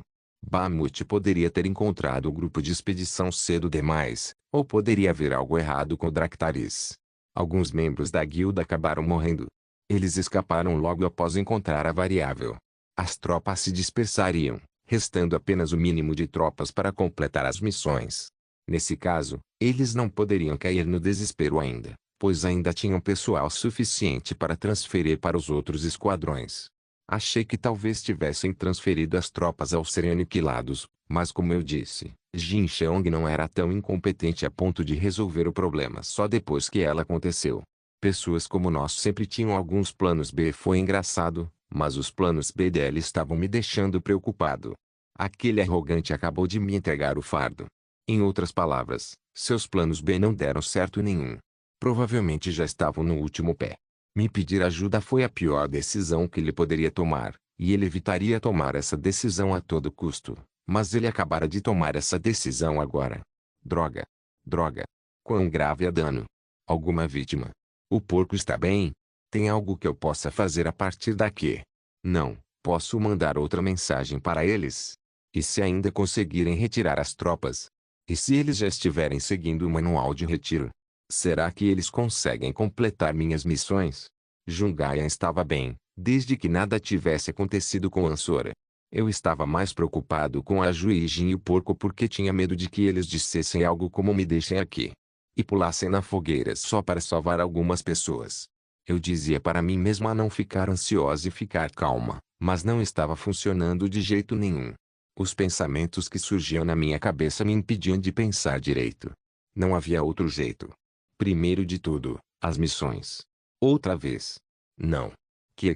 Bahamut poderia ter encontrado o grupo de expedição cedo demais, ou poderia haver algo errado com Dractaris. Alguns membros da guilda acabaram morrendo. Eles escaparam logo após encontrar a variável. As tropas se dispersariam, restando apenas o mínimo de tropas para completar as missões. Nesse caso, eles não poderiam cair no desespero ainda, pois ainda tinham pessoal suficiente para transferir para os outros esquadrões. Achei que talvez tivessem transferido as tropas ao serem aniquilados, mas como eu disse, Jin Cheong não era tão incompetente a ponto de resolver o problema só depois que ela aconteceu. Pessoas como nós sempre tinham alguns planos B. Foi engraçado, mas os planos B dela estavam me deixando preocupado. Aquele arrogante acabou de me entregar o fardo. Em outras palavras, seus planos B não deram certo nenhum. Provavelmente já estavam no último pé. Me pedir ajuda foi a pior decisão que ele poderia tomar, e ele evitaria tomar essa decisão a todo custo. Mas ele acabara de tomar essa decisão agora. Droga. Droga. Quão grave é dano? Alguma vítima? O porco está bem? Tem algo que eu possa fazer a partir daqui? Não, posso mandar outra mensagem para eles? E se ainda conseguirem retirar as tropas? E se eles já estiverem seguindo o manual de retiro? Será que eles conseguem completar minhas missões? Jungayan estava bem, desde que nada tivesse acontecido com Ansora. Eu estava mais preocupado com a Juijin e o porco porque tinha medo de que eles dissessem algo como me deixem aqui. E pulassem na fogueira só para salvar algumas pessoas. Eu dizia para mim mesmo a não ficar ansiosa e ficar calma, mas não estava funcionando de jeito nenhum. Os pensamentos que surgiam na minha cabeça me impediam de pensar direito. Não havia outro jeito. Primeiro de tudo, as missões. Outra vez. Não.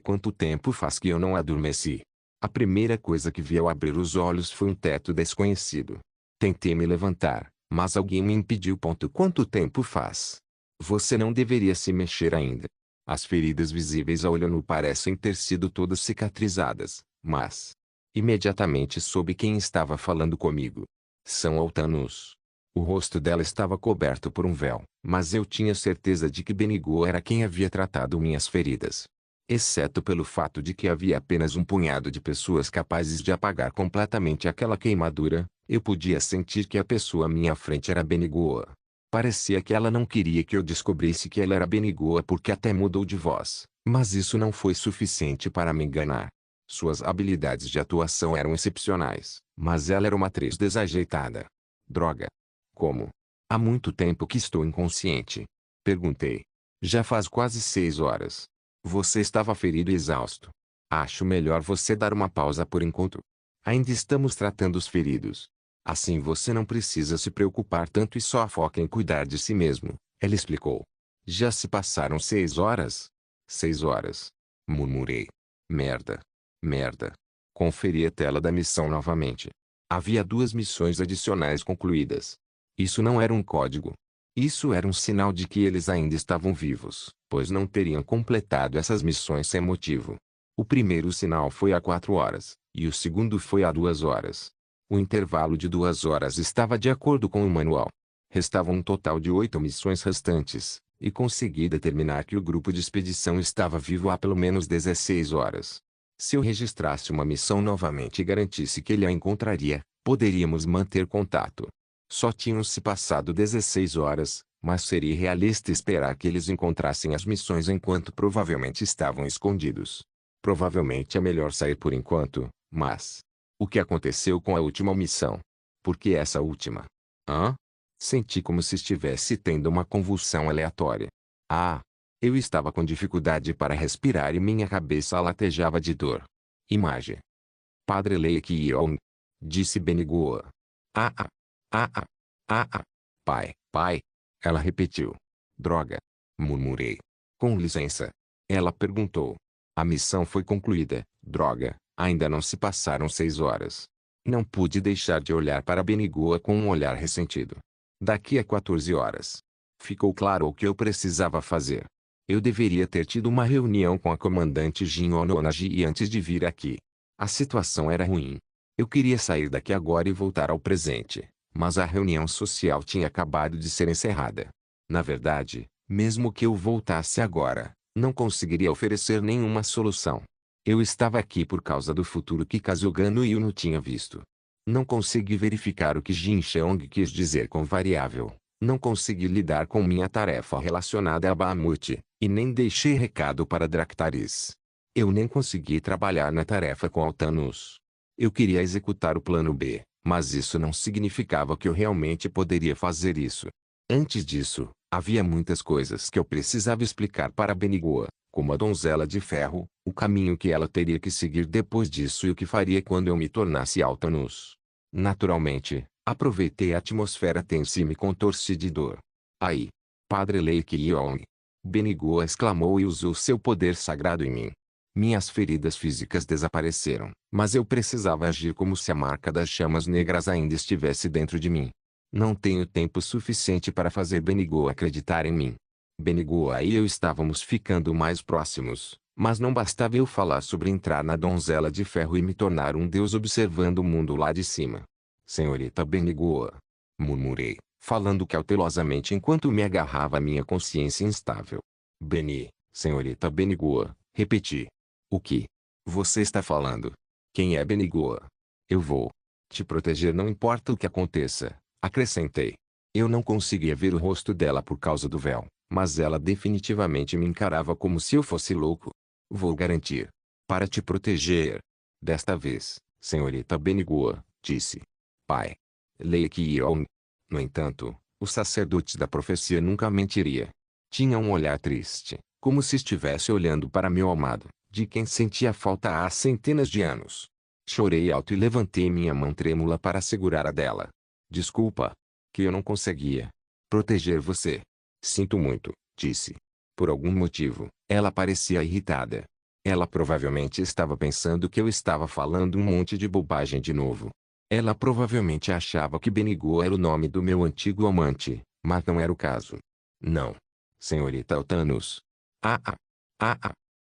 Quanto tempo faz que eu não adormeci? A primeira coisa que vi ao abrir os olhos foi um teto desconhecido. Tentei me levantar, mas alguém me impediu. Quanto tempo faz? Você não deveria se mexer ainda. As feridas visíveis a olho nu parecem ter sido todas cicatrizadas, mas... Imediatamente soube quem estava falando comigo. São Altanos. O rosto dela estava coberto por um véu, mas eu tinha certeza de que Benigô era quem havia tratado minhas feridas. Exceto pelo fato de que havia apenas um punhado de pessoas capazes de apagar completamente aquela queimadura, eu podia sentir que a pessoa à minha frente era Benigô. Parecia que ela não queria que eu descobrisse que ela era Benigô porque até mudou de voz, mas isso não foi suficiente para me enganar. Suas habilidades de atuação eram excepcionais, mas ela era uma atriz desajeitada. Droga. Como? Há muito tempo que estou inconsciente. Perguntei. Já faz quase 6 horas. Você estava ferido e exausto. Acho melhor você dar uma pausa por enquanto. Ainda estamos tratando os feridos. Assim você não precisa se preocupar tanto e só foca em cuidar de si mesmo, ela explicou. Já se passaram 6 horas? 6 horas. Murmurei. Merda. Merda. Conferi a tela da missão novamente. Havia 2 missões adicionais concluídas. Isso não era um código. Isso era um sinal de que eles ainda estavam vivos, pois não teriam completado essas missões sem motivo. O primeiro sinal foi há 4 horas, e o segundo foi há 2 horas. O intervalo de 2 horas estava de acordo com o manual. Restavam um total de 8 missões restantes, e consegui determinar que o grupo de expedição estava vivo há pelo menos 16 horas. Se eu registrasse uma missão novamente e garantisse que ele a encontraria, poderíamos manter contato. Só tinham se passado 16 horas, mas seria realista esperar que eles encontrassem as missões enquanto provavelmente estavam escondidos. Provavelmente é melhor sair por enquanto, mas... O que aconteceu com a última missão? Por que essa última? Hã? Senti como se estivesse tendo uma convulsão aleatória. Ah! Eu estava com dificuldade para respirar e minha cabeça latejava de dor. Imagem. Padre Lake Yong. Disse Benigô. Ah, ah. Ah, ah. Ah, ah. Pai, pai. Ela repetiu. Droga. Murmurei. Com licença. Ela perguntou. A missão foi concluída. Droga, ainda não se passaram 6 horas. Não pude deixar de olhar para Benigô com um olhar ressentido. Daqui a 14 horas. Ficou claro o que eu precisava fazer. Eu deveria ter tido uma reunião com a comandante Jin Ononaji antes de vir aqui. A situação era ruim. Eu queria sair daqui agora e voltar ao presente, mas a reunião social tinha acabado de ser encerrada. Na verdade, mesmo que eu voltasse agora, não conseguiria oferecer nenhuma solução. Eu estava aqui por causa do futuro que Kazugano no Yuno tinha visto. Não consegui verificar o que Jin Cheong quis dizer com variável. Não consegui lidar com minha tarefa relacionada a Bahamut, e nem deixei recado para Dractaris. Eu nem consegui trabalhar na tarefa com Altanos. Eu queria executar o plano B, Mas isso não significava que eu realmente poderia fazer isso. Antes disso, havia muitas coisas que eu precisava explicar para Benigua, como a donzela de ferro, o caminho que ela teria que seguir depois disso e o que faria quando eu me tornasse Altanus. Naturalmente, aproveitei a atmosfera tensa e me contorci de dor. Aí, Padre Lake Yong! Benigua exclamou e usou seu poder sagrado em mim. Minhas feridas físicas desapareceram, mas eu precisava agir como se a marca das chamas negras ainda estivesse dentro de mim. Não tenho tempo suficiente para fazer Benigua acreditar em mim. Benigua e eu estávamos ficando mais próximos, mas não bastava eu falar sobre entrar na donzela de ferro e me tornar um deus observando o mundo lá de cima. Senhorita Benigua, murmurei, falando cautelosamente enquanto me agarrava à minha consciência instável. Senhorita Benigua, repeti. O que você está falando? Quem é Benigua? Eu vou te proteger não importa o que aconteça, acrescentei. Eu não conseguia ver o rosto dela por causa do véu, mas ela definitivamente me encarava como se eu fosse louco. Vou garantir. Para te proteger. Desta vez, senhorita Benigua, disse. Pai. Lake Yong. No entanto, o sacerdote da profecia nunca mentiria. Tinha um olhar triste, como se estivesse olhando para meu amado, de quem sentia falta há centenas de anos. Chorei alto e levantei minha mão trêmula para segurar a dela. Desculpa. Que eu não conseguia proteger você. Sinto muito, disse. Por algum motivo, ela parecia irritada. Ela provavelmente estava pensando que eu estava falando um monte de bobagem de novo. Ela provavelmente achava que Benigua era o nome do meu antigo amante, mas não era o caso. Não. Senhorita Altanus.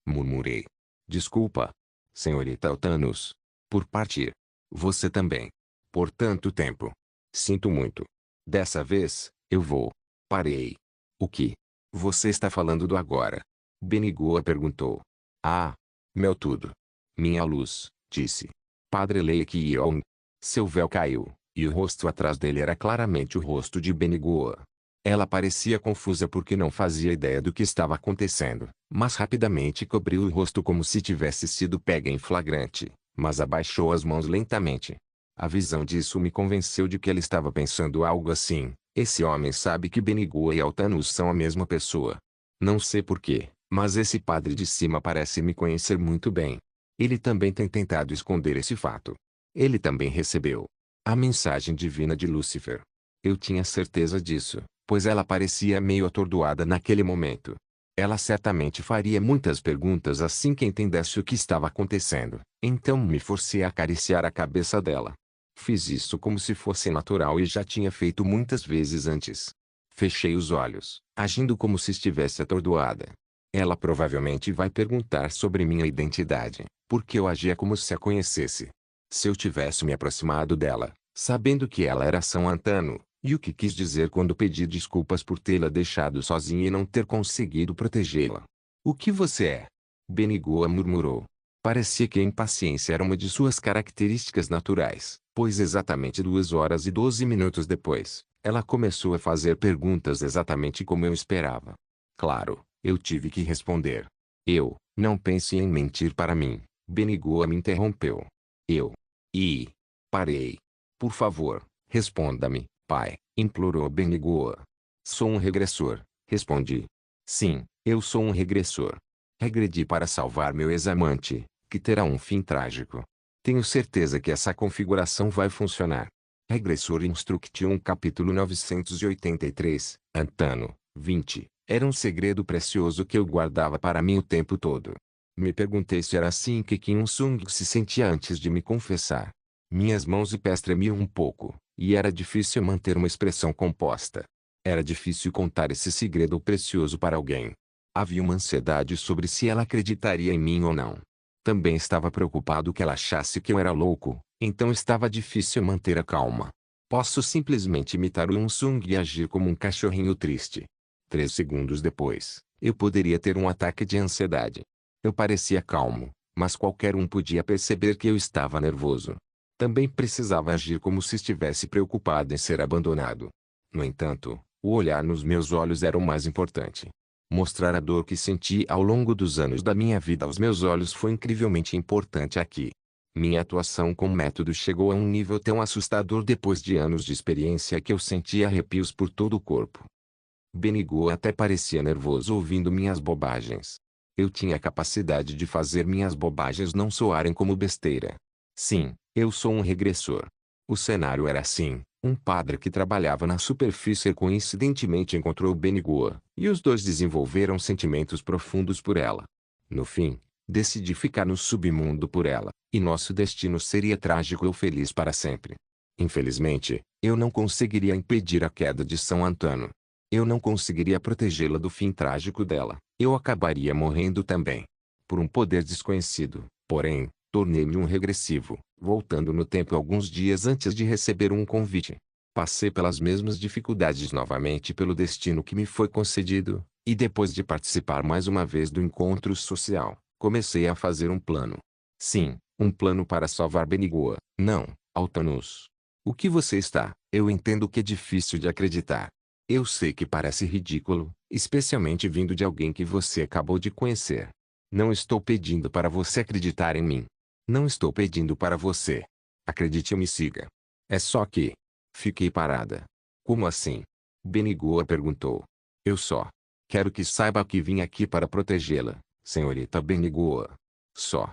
Murmurei. Desculpa. Senhorita Altanus. Por partir. Você também. Por tanto tempo. Sinto muito. Dessa vez, eu vou. Parei. O que você está falando do agora? Benigua perguntou. Ah, meu tudo. Minha luz, disse. Padre Lake Yong. Seu véu caiu, e o rosto atrás dele era claramente o rosto de Benigua. Ela parecia confusa porque não fazia ideia do que estava acontecendo, mas rapidamente cobriu o rosto como se tivesse sido pega em flagrante, mas abaixou as mãos lentamente. A visão disso me convenceu de que ela estava pensando algo assim: esse homem sabe que Benigua e Altanus são a mesma pessoa. Não sei porquê, mas esse padre de cima parece me conhecer muito bem. Ele também tem tentado esconder esse fato. Ele também recebeu a mensagem divina de Lúcifer. Eu tinha certeza disso, pois ela parecia meio atordoada naquele momento. Ela certamente faria muitas perguntas assim que entendesse o que estava acontecendo, então me forcei a acariciar a cabeça dela. Fiz isso como se fosse natural e já tinha feito muitas vezes antes. Fechei os olhos, agindo como se estivesse atordoada. Ela provavelmente vai perguntar sobre minha identidade, porque eu agia como se a conhecesse. Se eu tivesse me aproximado dela, sabendo que ela era São Antano, e o que quis dizer quando pedi desculpas por tê-la deixado sozinha e não ter conseguido protegê-la. O que você é? Benigua murmurou. Parecia que a impaciência era uma de suas características naturais, pois exatamente 2 horas e 12 minutos depois, ela começou a fazer perguntas exatamente como eu esperava. Claro, eu tive que responder. Não pense em mentir para mim, Benigua me interrompeu. Parei. Por favor, responda-me, pai, implorou Benigua. Sou um regressor, respondi. Sim, eu sou um regressor. Regredi para salvar meu ex-amante, que terá um fim trágico. Tenho certeza que essa configuração vai funcionar. Regressor Instruction capítulo 983, Antano, 20. Era um segredo precioso que eu guardava para mim o tempo todo. Me perguntei se era assim que Kim Sung se sentia antes de me confessar. Minhas mãos e pés tremiam um pouco, e era difícil manter uma expressão composta. Era difícil contar esse segredo precioso para alguém. Havia uma ansiedade sobre se ela acreditaria em mim ou não. Também estava preocupado que ela achasse que eu era louco, então estava difícil manter a calma. Posso simplesmente imitar o Sung e agir como um cachorrinho triste. 3 segundos depois, eu poderia ter um ataque de ansiedade. Eu parecia calmo, mas qualquer um podia perceber que eu estava nervoso. Também precisava agir como se estivesse preocupado em ser abandonado. No entanto, o olhar nos meus olhos era o mais importante. Mostrar a dor que senti ao longo dos anos da minha vida aos meus olhos foi incrivelmente importante aqui. Minha atuação com o método chegou a um nível tão assustador depois de anos de experiência que eu sentia arrepios por todo o corpo. Benigo até parecia nervoso ouvindo minhas bobagens. Eu tinha a capacidade de fazer minhas bobagens não soarem como besteira. Sim, eu sou um regressor. O cenário era assim: um padre que trabalhava na superfície coincidentemente encontrou Benigo, e os dois desenvolveram sentimentos profundos por ela. No fim, decidi ficar no submundo por ela, e nosso destino seria trágico ou feliz para sempre. Infelizmente, eu não conseguiria impedir a queda de São Antano. Eu não conseguiria protegê-la do fim trágico dela. Eu acabaria morrendo também. Por um poder desconhecido, porém, tornei-me um regressivo, voltando no tempo alguns dias antes de receber um convite. Passei pelas mesmas dificuldades novamente pelo destino que me foi concedido, e depois de participar mais uma vez do encontro social, comecei a fazer um plano. Sim, um plano para salvar Benigoa. Não, Altanus. O que você está? Eu entendo que é difícil de acreditar. Eu sei que parece ridículo, especialmente vindo de alguém que você acabou de conhecer. Não estou pedindo para você acreditar em mim. Não estou pedindo para você. Acredite e me siga. É só que... Fiquei parada. Como assim? Benigoa perguntou. Eu só quero que saiba que vim aqui para protegê-la, senhorita Benigoa. Só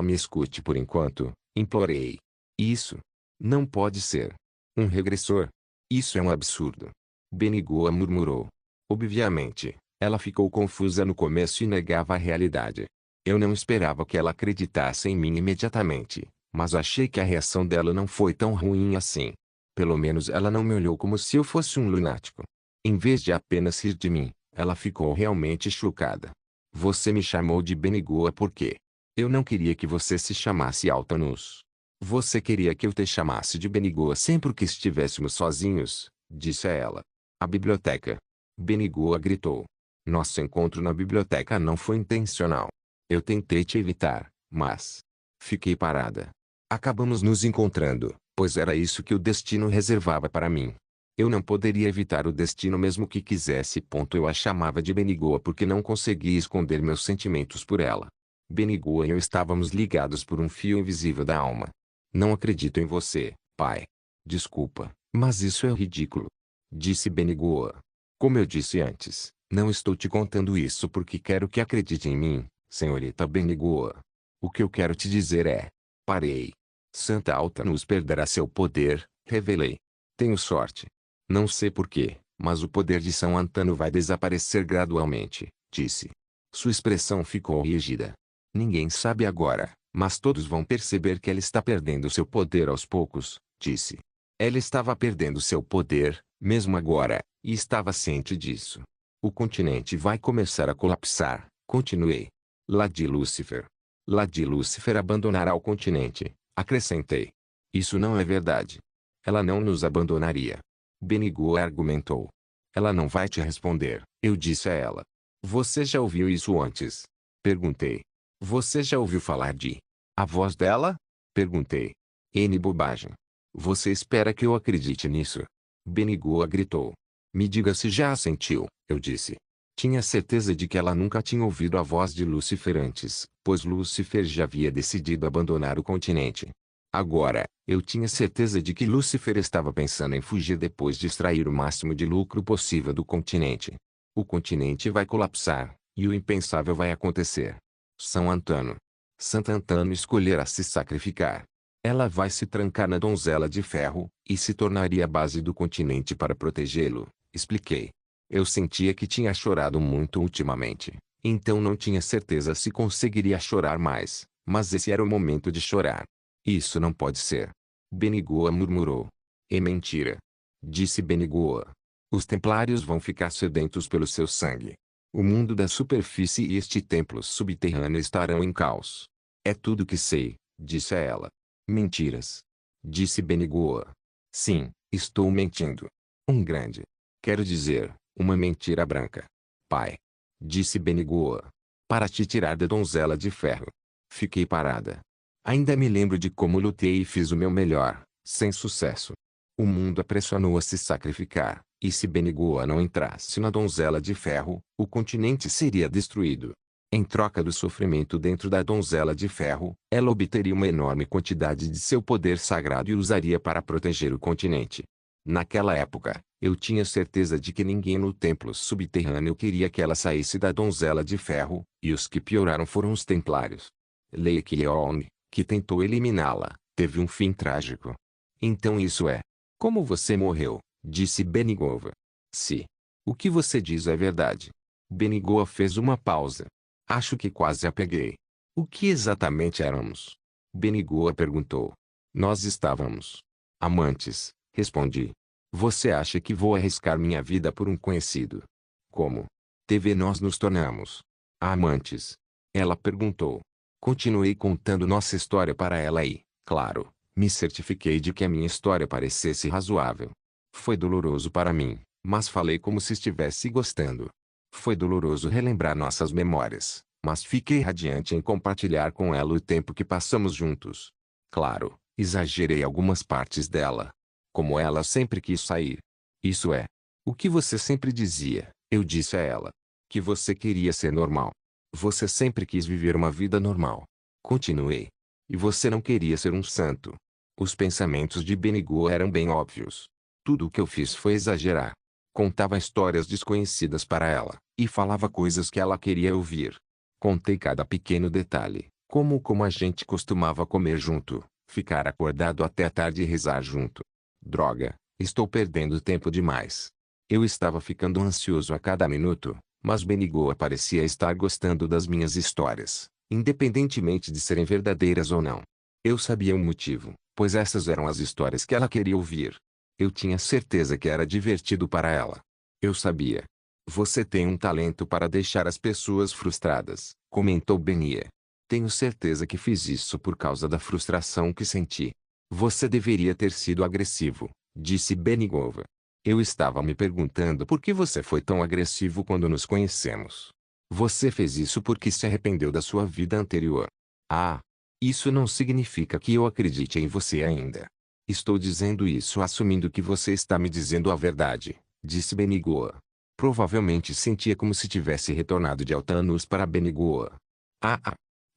me escute por enquanto, implorei. Isso não pode ser. Um regressor. Isso é um absurdo. Benigoa murmurou. Obviamente, ela ficou confusa no começo e negava a realidade. Eu não esperava que ela acreditasse em mim imediatamente, mas achei que a reação dela não foi tão ruim assim. Pelo menos ela não me olhou como se eu fosse um lunático. Em vez de apenas rir de mim, ela ficou realmente chocada. Você me chamou de Benigoa por quê? Eu não queria que você se chamasse Altanus. Você queria que eu te chamasse de Benigoa sempre que estivéssemos sozinhos, disse a ela. A biblioteca. Benigoa gritou. Nosso encontro na biblioteca não foi intencional. Eu tentei te evitar, mas... Fiquei parada. Acabamos nos encontrando, pois era isso que o destino reservava para mim. Eu não poderia evitar o destino mesmo que quisesse. Eu a chamava de Benigoa porque não conseguia esconder meus sentimentos por ela. Benigoa e eu estávamos ligados por um fio invisível da alma. Não acredito em você, pai. Desculpa, mas isso é ridículo. Disse Benigoa. Como eu disse antes, não estou te contando isso porque quero que acredite em mim, senhorita Benigoa. O que eu quero te dizer é... Parei. Santa Altanus perderá seu poder, revelei. Tenho sorte. Não sei porquê, mas o poder de São Antano vai desaparecer gradualmente, disse. Sua expressão ficou rígida. Ninguém sabe agora, mas todos vão perceber que ela está perdendo seu poder aos poucos, disse. Ela estava perdendo seu poder, mesmo agora, e estava ciente disso. O continente vai começar a colapsar, continuei. Lady Lucifer. Lady Lucifer abandonará o continente, acrescentei. Isso não é verdade. Ela não nos abandonaria. Benigoa argumentou. Ela não vai te responder, eu disse a ela. Você já ouviu isso antes? Perguntei. Você já ouviu falar de... A voz dela? Perguntei. N bobagem. Você espera que eu acredite nisso? Benigoa gritou. Me diga se já a sentiu, eu disse. Tinha certeza de que ela nunca tinha ouvido a voz de Lúcifer antes, pois Lúcifer já havia decidido abandonar o continente. Agora, eu tinha certeza de que Lúcifer estava pensando em fugir depois de extrair o máximo de lucro possível do continente. O continente vai colapsar, e o impensável vai acontecer. São Antano. Santo Antano escolherá se sacrificar. Ela vai se trancar na donzela de ferro, e se tornaria a base do continente para protegê-lo, expliquei. Eu sentia que tinha chorado muito ultimamente, então não tinha certeza se conseguiria chorar mais, mas esse era o momento de chorar. Isso não pode ser. Benigoa murmurou. É mentira. Disse Benigoa. Os templários vão ficar sedentos pelo seu sangue. O mundo da superfície e este templo subterrâneo estarão em caos. É tudo que sei, disse a ela. Mentiras. Disse Benigoa. Sim, estou mentindo. Um grande. Quero dizer, uma mentira branca. Pai. Disse Benigoa. Para te tirar da donzela de ferro. Fiquei parada. Ainda me lembro de como lutei e fiz o meu melhor, sem sucesso. O mundo a pressionou a se sacrificar, e se Benigoa não entrasse na donzela de ferro, o continente seria destruído. Em troca do sofrimento dentro da donzela de ferro, ela obteria uma enorme quantidade de seu poder sagrado e usaria para proteger o continente. Naquela época, eu tinha certeza de que ninguém no templo subterrâneo queria que ela saísse da donzela de ferro, e os que pioraram foram os templários. Lake Leone, que tentou eliminá-la, teve um fim trágico. Então isso é. Como você morreu, disse Benigova. Se o que você diz é verdade. Benigova fez uma pausa. Acho que quase a peguei. O que exatamente éramos? Benigova perguntou. Nós estávamos amantes, respondi. Você acha que vou arriscar minha vida por um conhecido? Como? TV nós nos tornamos amantes. Ela perguntou. Continuei contando nossa história para ela e, claro, me certifiquei de que a minha história parecesse razoável. Foi doloroso para mim, mas falei como se estivesse gostando. Foi doloroso relembrar nossas memórias, mas fiquei radiante em compartilhar com ela o tempo que passamos juntos. Claro, exagerei algumas partes dela. Como ela sempre quis sair. Isso é. O que você sempre dizia, eu disse a ela. Que você queria ser normal. Você sempre quis viver uma vida normal. Continuei. E você não queria ser um santo. Os pensamentos de Benigô eram bem óbvios. Tudo o que eu fiz foi exagerar. Contava histórias desconhecidas para ela, e falava coisas que ela queria ouvir. Contei cada pequeno detalhe, como a gente costumava comer junto, ficar acordado até a tarde e rezar junto. Droga, estou perdendo tempo demais. Eu estava ficando ansioso a cada minuto, mas Benigô parecia estar gostando das minhas histórias, independentemente de serem verdadeiras ou não. Eu sabia o motivo, pois essas eram as histórias que ela queria ouvir. Eu tinha certeza que era divertido para ela. Eu sabia. Você tem um talento para deixar as pessoas frustradas, comentou Benia. Tenho certeza que fiz isso por causa da frustração que senti. Você deveria ter sido agressivo, disse Benigova. Eu estava me perguntando por que você foi tão agressivo quando nos conhecemos. Você fez isso porque se arrependeu da sua vida anterior. Ah, isso não significa que eu acredite em você ainda. Estou dizendo isso assumindo que você está me dizendo a verdade, disse Benigua. Provavelmente sentia como se tivesse retornado de Altanus para Benigua.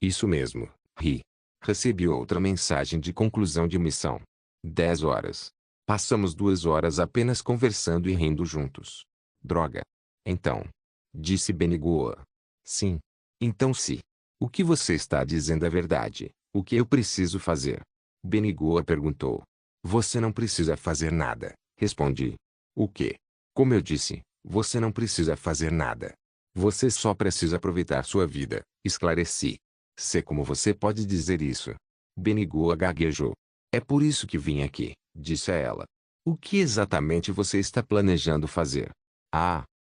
Isso mesmo, ri. Recebi outra mensagem de conclusão de missão. 10 horas. Passamos 2 horas apenas conversando e rindo juntos. Droga. Então. Disse Benigua. Sim. Então se. O que você está dizendo é verdade, o que eu preciso fazer? Benigua perguntou. Você não precisa fazer nada, respondi. O quê? Como eu disse, você não precisa fazer nada. Você só precisa aproveitar sua vida, esclareci. Sei como você pode dizer isso. Benigua gaguejou. É por isso que vim aqui, disse a ela. O que exatamente você está planejando fazer?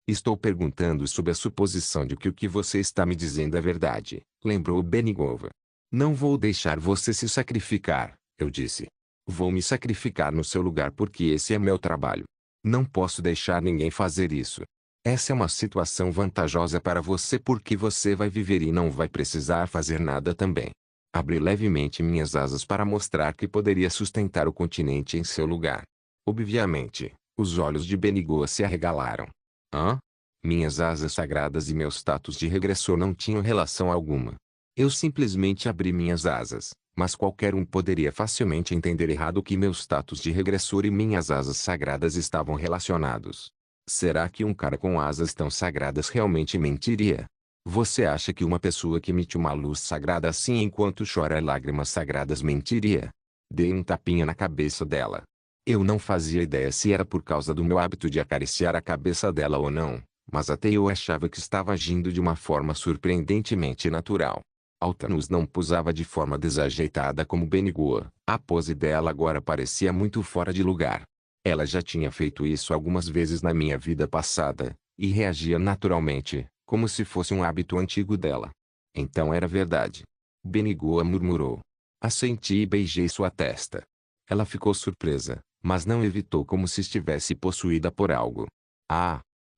Estou perguntando sobre a suposição de que o que você está me dizendo é verdade, lembrou Benigova. Não vou deixar você se sacrificar, eu disse. Vou me sacrificar no seu lugar porque esse é meu trabalho. Não posso deixar ninguém fazer isso. Essa é uma situação vantajosa para você porque você vai viver e não vai precisar fazer nada também. Abri levemente minhas asas para mostrar que poderia sustentar o continente em seu lugar. Obviamente, os olhos de Benigua se arregalaram. Hã? Minhas asas sagradas e meu status de regressor não tinham relação alguma. Eu simplesmente abri minhas asas, mas qualquer um poderia facilmente entender errado que meu status de regressor e minhas asas sagradas estavam relacionados. Será que um cara com asas tão sagradas realmente mentiria? Você acha que uma pessoa que emite uma luz sagrada assim enquanto chora lágrimas sagradas mentiria? Dei um tapinha na cabeça dela. Eu não fazia ideia se era por causa do meu hábito de acariciar a cabeça dela ou não, mas até eu achava que estava agindo de uma forma surpreendentemente natural. Altanus não posava de forma desajeitada como Benigua. A pose dela agora parecia muito fora de lugar. Ela já tinha feito isso algumas vezes na minha vida passada, e reagia naturalmente, como se fosse um hábito antigo dela. Então era verdade. Benigua murmurou. Assenti e beijei sua testa. Ela ficou surpresa, mas não evitou como se estivesse possuída por algo.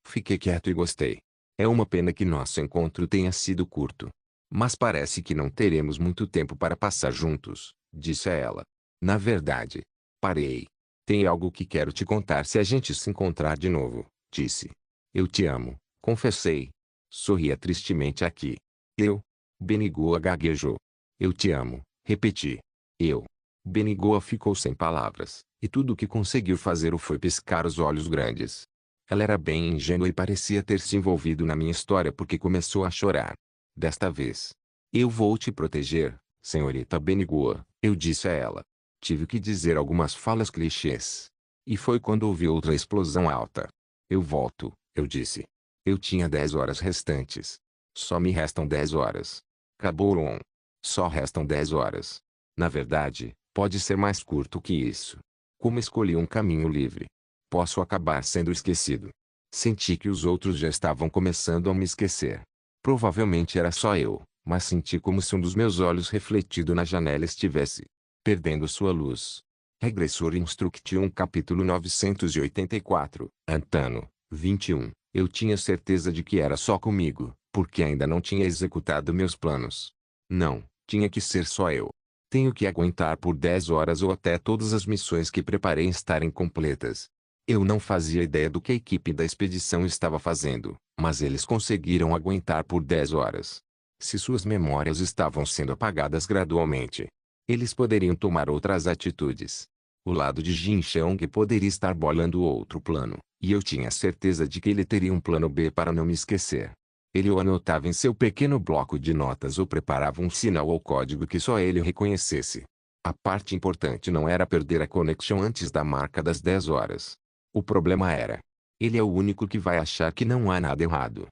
Fiquei quieto e gostei. É uma pena que nosso encontro tenha sido curto. Mas parece que não teremos muito tempo para passar juntos, disse a ela. Na verdade. Parei. Tem algo que quero te contar se a gente se encontrar de novo, disse. Eu te amo, confessei. Sorria tristemente aqui. Eu. Benigoa gaguejou. Eu te amo, repeti. Eu. Benigoa ficou sem palavras, e tudo o que conseguiu fazer foi piscar os olhos grandes. Ela era bem ingênua e parecia ter se envolvido na minha história porque começou a chorar. Desta vez. Eu vou te proteger, senhorita Benigoa, eu disse a ela. Tive que dizer algumas falas clichês. E foi quando ouvi outra explosão alta. Eu volto, eu disse. Eu tinha 10 horas restantes. Só me restam 10 horas. Caboron. Só restam 10 horas. Na verdade, pode ser mais curto que isso. Como escolhi um caminho livre, posso acabar sendo esquecido. Senti que os outros já estavam começando a me esquecer. Provavelmente era só eu, mas senti como se um dos meus olhos refletido na janela estivesse perdendo sua luz. Regressor Instruction capítulo 984, Antano, 21. Eu tinha certeza de que era só comigo, porque ainda não tinha executado meus planos. Não, tinha que ser só eu. Tenho que aguentar por 10 horas ou até todas as missões que preparei estarem completas. Eu não fazia ideia do que a equipe da expedição estava fazendo, mas eles conseguiram aguentar por 10 horas. Se suas memórias estavam sendo apagadas gradualmente, eles poderiam tomar outras atitudes. O lado de Jin Cheong poderia estar bolando outro plano, e eu tinha certeza de que ele teria um plano B para não me esquecer. Ele o anotava em seu pequeno bloco de notas ou preparava um sinal ou código que só ele reconhecesse. A parte importante não era perder a conexão antes da marca das 10 horas. O problema era: ele é o único que vai achar que não há nada errado.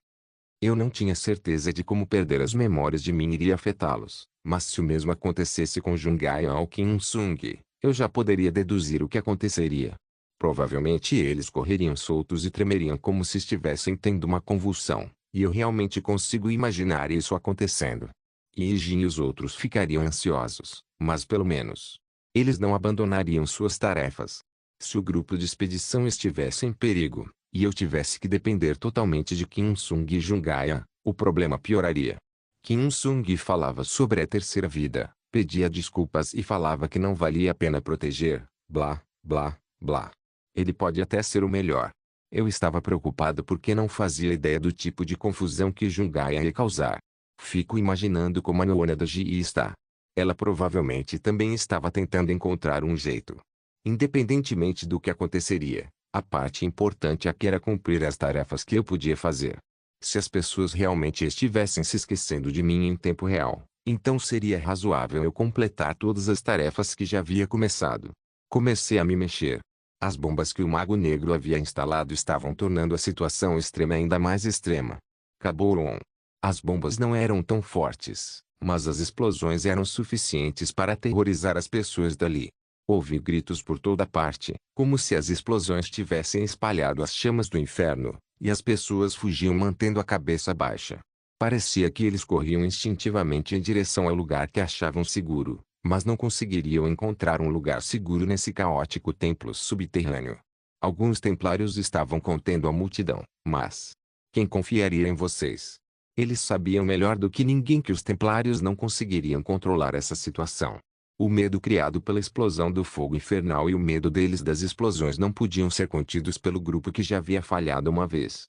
Eu não tinha certeza de como perder as memórias de mim iria afetá-los, mas se o mesmo acontecesse com Jungai ou Kim Sung, eu já poderia deduzir o que aconteceria. Provavelmente eles correriam soltos e tremeriam como se estivessem tendo uma convulsão, e eu realmente consigo imaginar isso acontecendo. E Jin e os outros ficariam ansiosos, mas pelo menos eles não abandonariam suas tarefas. Se o grupo de expedição estivesse em perigo, e eu tivesse que depender totalmente de Kim Sung e Jungaia, o problema pioraria. Kim Sung falava sobre a terceira vida, pedia desculpas e falava que não valia a pena proteger, blá, blá, blá. Ele pode até ser o melhor. Eu estava preocupado porque não fazia ideia do tipo de confusão que Jungaia ia causar. Fico imaginando como a Nona da Ji está. Ela provavelmente também estava tentando encontrar um jeito. Independentemente do que aconteceria, a parte importante aqui era cumprir as tarefas que eu podia fazer. Se as pessoas realmente estivessem se esquecendo de mim em tempo real, então seria razoável eu completar todas as tarefas que já havia começado. Comecei a me mexer. As bombas que o Mago Negro havia instalado estavam tornando a situação extrema ainda mais extrema. Caboron. As bombas não eram tão fortes, mas as explosões eram suficientes para aterrorizar as pessoas dali. Ouvi gritos por toda parte, como se as explosões tivessem espalhado as chamas do inferno, e as pessoas fugiam mantendo a cabeça baixa. Parecia que eles corriam instintivamente em direção ao lugar que achavam seguro, mas não conseguiriam encontrar um lugar seguro nesse caótico templo subterrâneo. Alguns templários estavam contendo a multidão, mas quem confiaria em vocês? Eles sabiam melhor do que ninguém que os templários não conseguiriam controlar essa situação. O medo criado pela explosão do fogo infernal e o medo deles das explosões não podiam ser contidos pelo grupo que já havia falhado uma vez.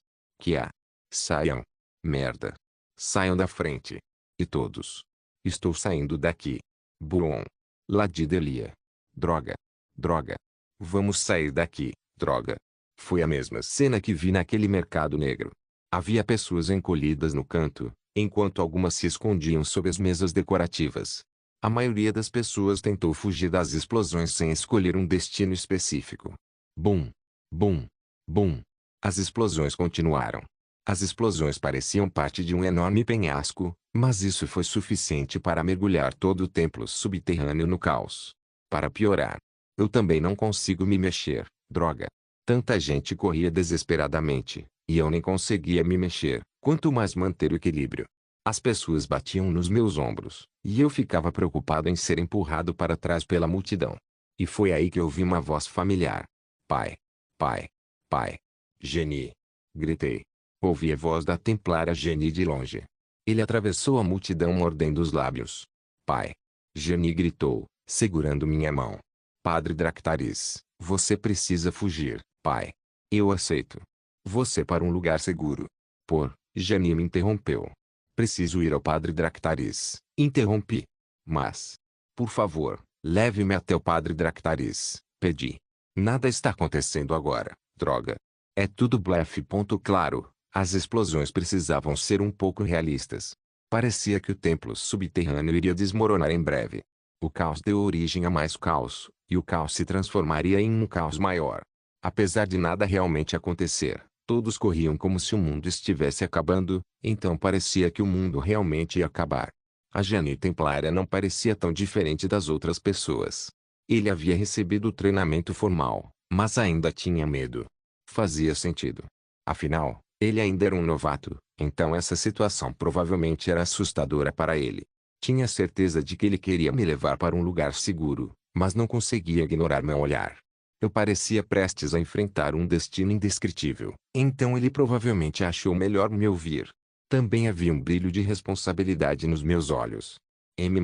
Saiam. Merda. Saiam da frente. E todos. Estou saindo daqui. Buon. Ladidelia. Droga. Droga. Vamos sair daqui, droga. Foi a mesma cena que vi naquele mercado negro. Havia pessoas encolhidas no canto, enquanto algumas se escondiam sob as mesas decorativas. A maioria das pessoas tentou fugir das explosões sem escolher um destino específico. Bum! Bum! Bum! As explosões continuaram. As explosões pareciam parte de um enorme penhasco, mas isso foi suficiente para mergulhar todo o templo subterrâneo no caos. Para piorar, eu também não consigo me mexer, droga. Tanta gente corria desesperadamente, e eu nem conseguia me mexer, quanto mais manter o equilíbrio. As pessoas batiam nos meus ombros, e eu ficava preocupado em ser empurrado para trás pela multidão. E foi aí que ouvi uma voz familiar. Pai! Pai! Pai! Geni! Gritei. Ouvi a voz da templária Geni de longe. Ele atravessou a multidão mordendo os lábios. Pai! Geni gritou, segurando minha mão. Padre Dractaris, você precisa fugir, pai. Eu aceito. Você para um lugar seguro. Geni me interrompeu. Preciso ir ao padre Dractaris. Interrompi. Mas, por favor, leve-me até o padre Dractaris, pedi. Nada está acontecendo agora, droga. É tudo blefe. Claro, as explosões precisavam ser um pouco realistas. Parecia que o templo subterrâneo iria desmoronar em breve. O caos deu origem a mais caos, e o caos se transformaria em um caos maior. Apesar de nada realmente acontecer, todos corriam como se o mundo estivesse acabando, então parecia que o mundo realmente ia acabar. A Jane Templária não parecia tão diferente das outras pessoas. Ele havia recebido o treinamento formal, mas ainda tinha medo. Fazia sentido. Afinal, ele ainda era um novato, então essa situação provavelmente era assustadora para ele. Tinha certeza de que ele queria me levar para um lugar seguro, mas não conseguia ignorar meu olhar. Eu parecia prestes a enfrentar um destino indescritível. Então ele provavelmente achou melhor me ouvir. Também havia um brilho de responsabilidade nos meus olhos.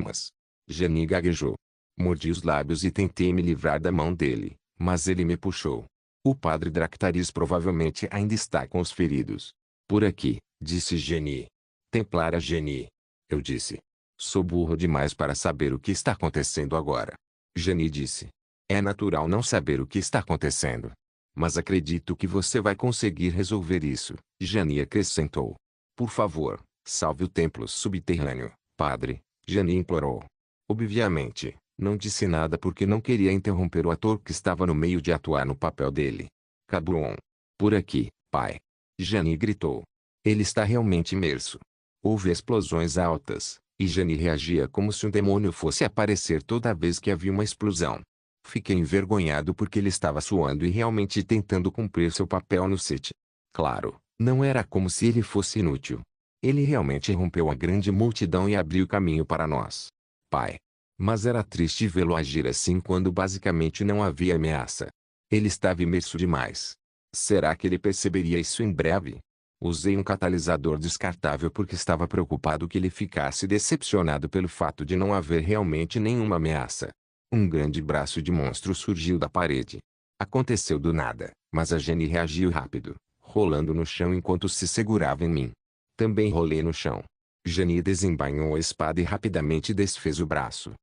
Mas... Jane gaguejou. Mordi os lábios e tentei me livrar da mão dele, mas ele me puxou. O padre Dractaris provavelmente ainda está com os feridos. Por aqui, disse Jane. Templária Jane. Eu disse. Sou burro demais para saber o que está acontecendo agora. Jane disse. É natural não saber o que está acontecendo. Mas acredito que você vai conseguir resolver isso, Jane acrescentou. Por favor, salve o templo subterrâneo, padre, Jane implorou. Obviamente, não disse nada porque não queria interromper o ator que estava no meio de atuar no papel dele. Cabron. Por aqui, pai. Jane gritou. Ele está realmente imerso. Houve explosões altas, e Jane reagia como se um demônio fosse aparecer toda vez que havia uma explosão. Fiquei envergonhado porque ele estava suando e realmente tentando cumprir seu papel no set. Claro, não era como se ele fosse inútil. Ele realmente rompeu a grande multidão e abriu caminho para nós. Pai. Mas era triste vê-lo agir assim quando basicamente não havia ameaça. Ele estava imerso demais. Será que ele perceberia isso em breve? Usei um catalisador descartável porque estava preocupado que ele ficasse decepcionado pelo fato de não haver realmente nenhuma ameaça. Um grande braço de monstro surgiu da parede. Aconteceu do nada, mas a Jane reagiu rápido, rolando no chão enquanto se segurava em mim. Também rolei no chão. Jane desembainhou a espada e rapidamente desfez o braço.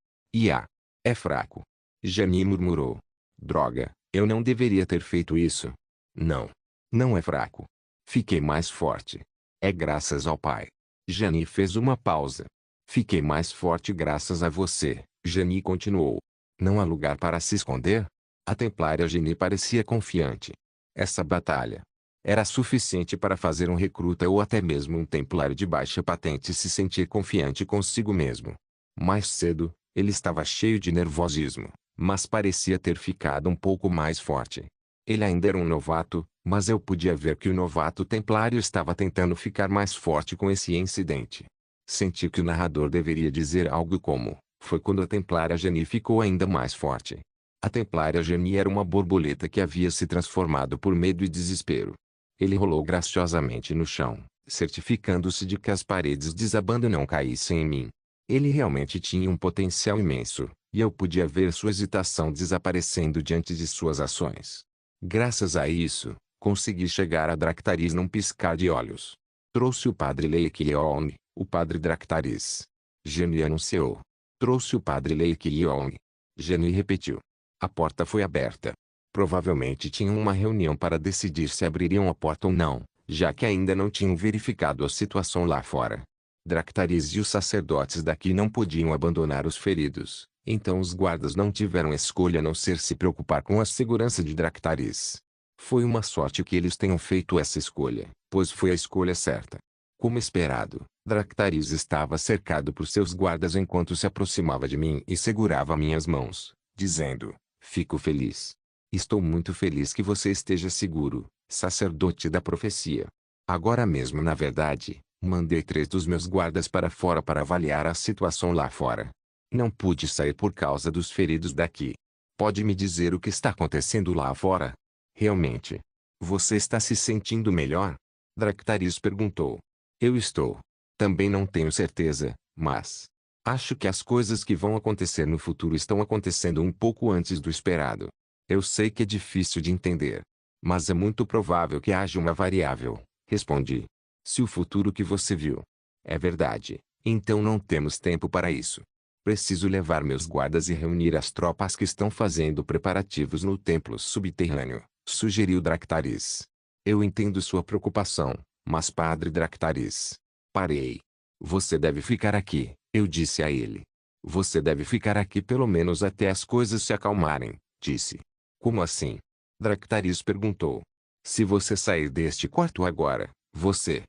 É fraco. Jane murmurou. Droga, eu não deveria ter feito isso. Não. Não é fraco. Fiquei mais forte. É graças ao pai. Jane fez uma pausa. Fiquei mais forte graças a você, Jane continuou. Não há lugar para se esconder? A Templária Jane parecia confiante. Essa batalha era suficiente para fazer um recruta ou até mesmo um templário de baixa patente se sentir confiante consigo mesmo. Mais cedo, ele estava cheio de nervosismo, mas parecia ter ficado um pouco mais forte. Ele ainda era um novato, mas eu podia ver que o novato templário estava tentando ficar mais forte com esse incidente. Senti que o narrador deveria dizer algo como: foi quando a Templária Jane ficou ainda mais forte. A Templária Jane era uma borboleta que havia se transformado por medo e desespero. Ele rolou graciosamente no chão, certificando-se de que as paredes desabando não caíssem em mim. Ele realmente tinha um potencial imenso, e eu podia ver sua hesitação desaparecendo diante de suas ações. Graças a isso, consegui chegar a Dractaris num piscar de olhos. Trouxe o padre Leikyeong, o padre Dractaris. Jane anunciou. Trouxe o padre Leikyeong. Jane repetiu. A porta foi aberta. Provavelmente tinham uma reunião para decidir se abririam a porta ou não, já que ainda não tinham verificado a situação lá fora. Dractaris e os sacerdotes daqui não podiam abandonar os feridos, então os guardas não tiveram escolha a não ser se preocupar com a segurança de Dractaris. Foi uma sorte que eles tenham feito essa escolha, pois foi a escolha certa. Como esperado, Dractaris estava cercado por seus guardas enquanto se aproximava de mim e segurava minhas mãos, dizendo: fico feliz. Estou muito feliz que você esteja seguro, sacerdote da profecia. Agora mesmo, na verdade, mandei 3 dos meus guardas para fora para avaliar a situação lá fora. Não pude sair por causa dos feridos daqui. Pode me dizer o que está acontecendo lá fora? Realmente? Você está se sentindo melhor? Dractaris perguntou. Eu estou. Também não tenho certeza, mas acho que as coisas que vão acontecer no futuro estão acontecendo um pouco antes do esperado. Eu sei que é difícil de entender, mas é muito provável que haja uma variável, respondi. Se o futuro que você viu É verdade. Então não temos tempo para isso. Preciso levar meus guardas e reunir as tropas que estão fazendo preparativos no templo subterrâneo, sugeriu Dractaris. Eu entendo sua preocupação, mas Padre Dractaris. Parei. Você deve ficar aqui, eu disse a ele. Você deve ficar aqui pelo menos até as coisas se acalmarem, disse. Como assim? Dractaris perguntou. Se você sair deste quarto agora, você.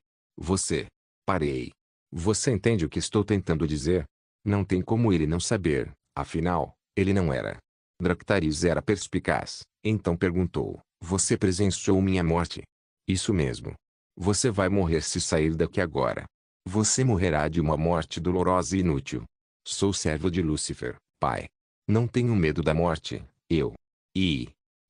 Parei. Você entende o que estou tentando dizer? Não tem como ele não saber, afinal, ele não era. Dractaris era perspicaz, então perguntou: Você presenciou minha morte? Isso mesmo. Você vai morrer se sair daqui agora. Você morrerá de uma morte dolorosa e inútil. Sou servo de Lúcifer, pai. Não tenho medo da morte, eu.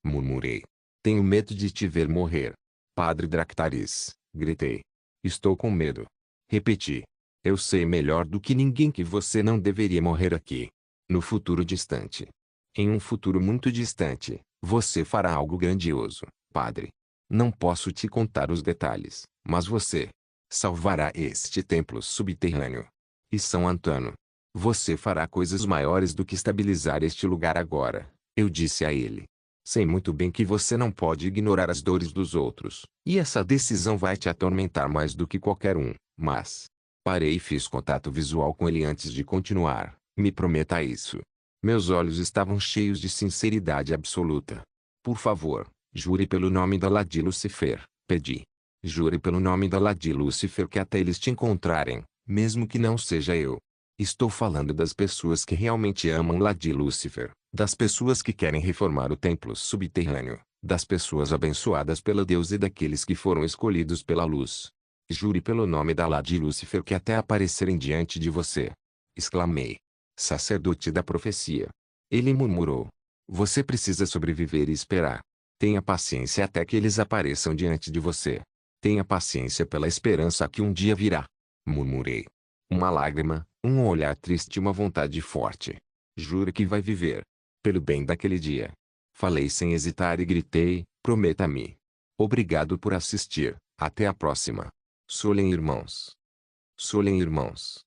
Murmurei. Tenho medo de te ver morrer. Padre Dractaris, gritei. Estou com medo. Repeti. Eu sei melhor do que ninguém que você não deveria morrer aqui. No futuro distante. Em um futuro muito distante, você fará algo grandioso, padre. Não posso te contar os detalhes, mas você salvará este templo subterrâneo. E São Antano. Você fará coisas maiores do que estabilizar este lugar agora, eu disse a ele. Sei muito bem que você não pode ignorar as dores dos outros, e essa decisão vai te atormentar mais do que qualquer um, mas... Parei e fiz contato visual com ele antes de continuar. Me prometa isso. Meus olhos estavam cheios de sinceridade absoluta. Por favor, jure pelo nome da Lady Lucifer, pedi. Jure pelo nome da Lady Lucifer que até eles te encontrarem, mesmo que não seja eu. Estou falando das pessoas que realmente amam Lady Lucifer, das pessoas que querem reformar o templo subterrâneo, das pessoas abençoadas pela Deus e daqueles que foram escolhidos pela luz. Jure pelo nome da Lady Lucifer que até aparecerem diante de você. Exclamei. Sacerdote da profecia. Ele murmurou. Você precisa sobreviver e esperar. Tenha paciência até que eles apareçam diante de você. Tenha paciência pela esperança que um dia virá. Murmurei. Uma lágrima, um olhar triste e uma vontade forte. Jure que vai viver. Pelo bem daquele dia. Falei sem hesitar e gritei, prometa-me. Obrigado por assistir. Até a próxima. Solem irmãos. Solem irmãos.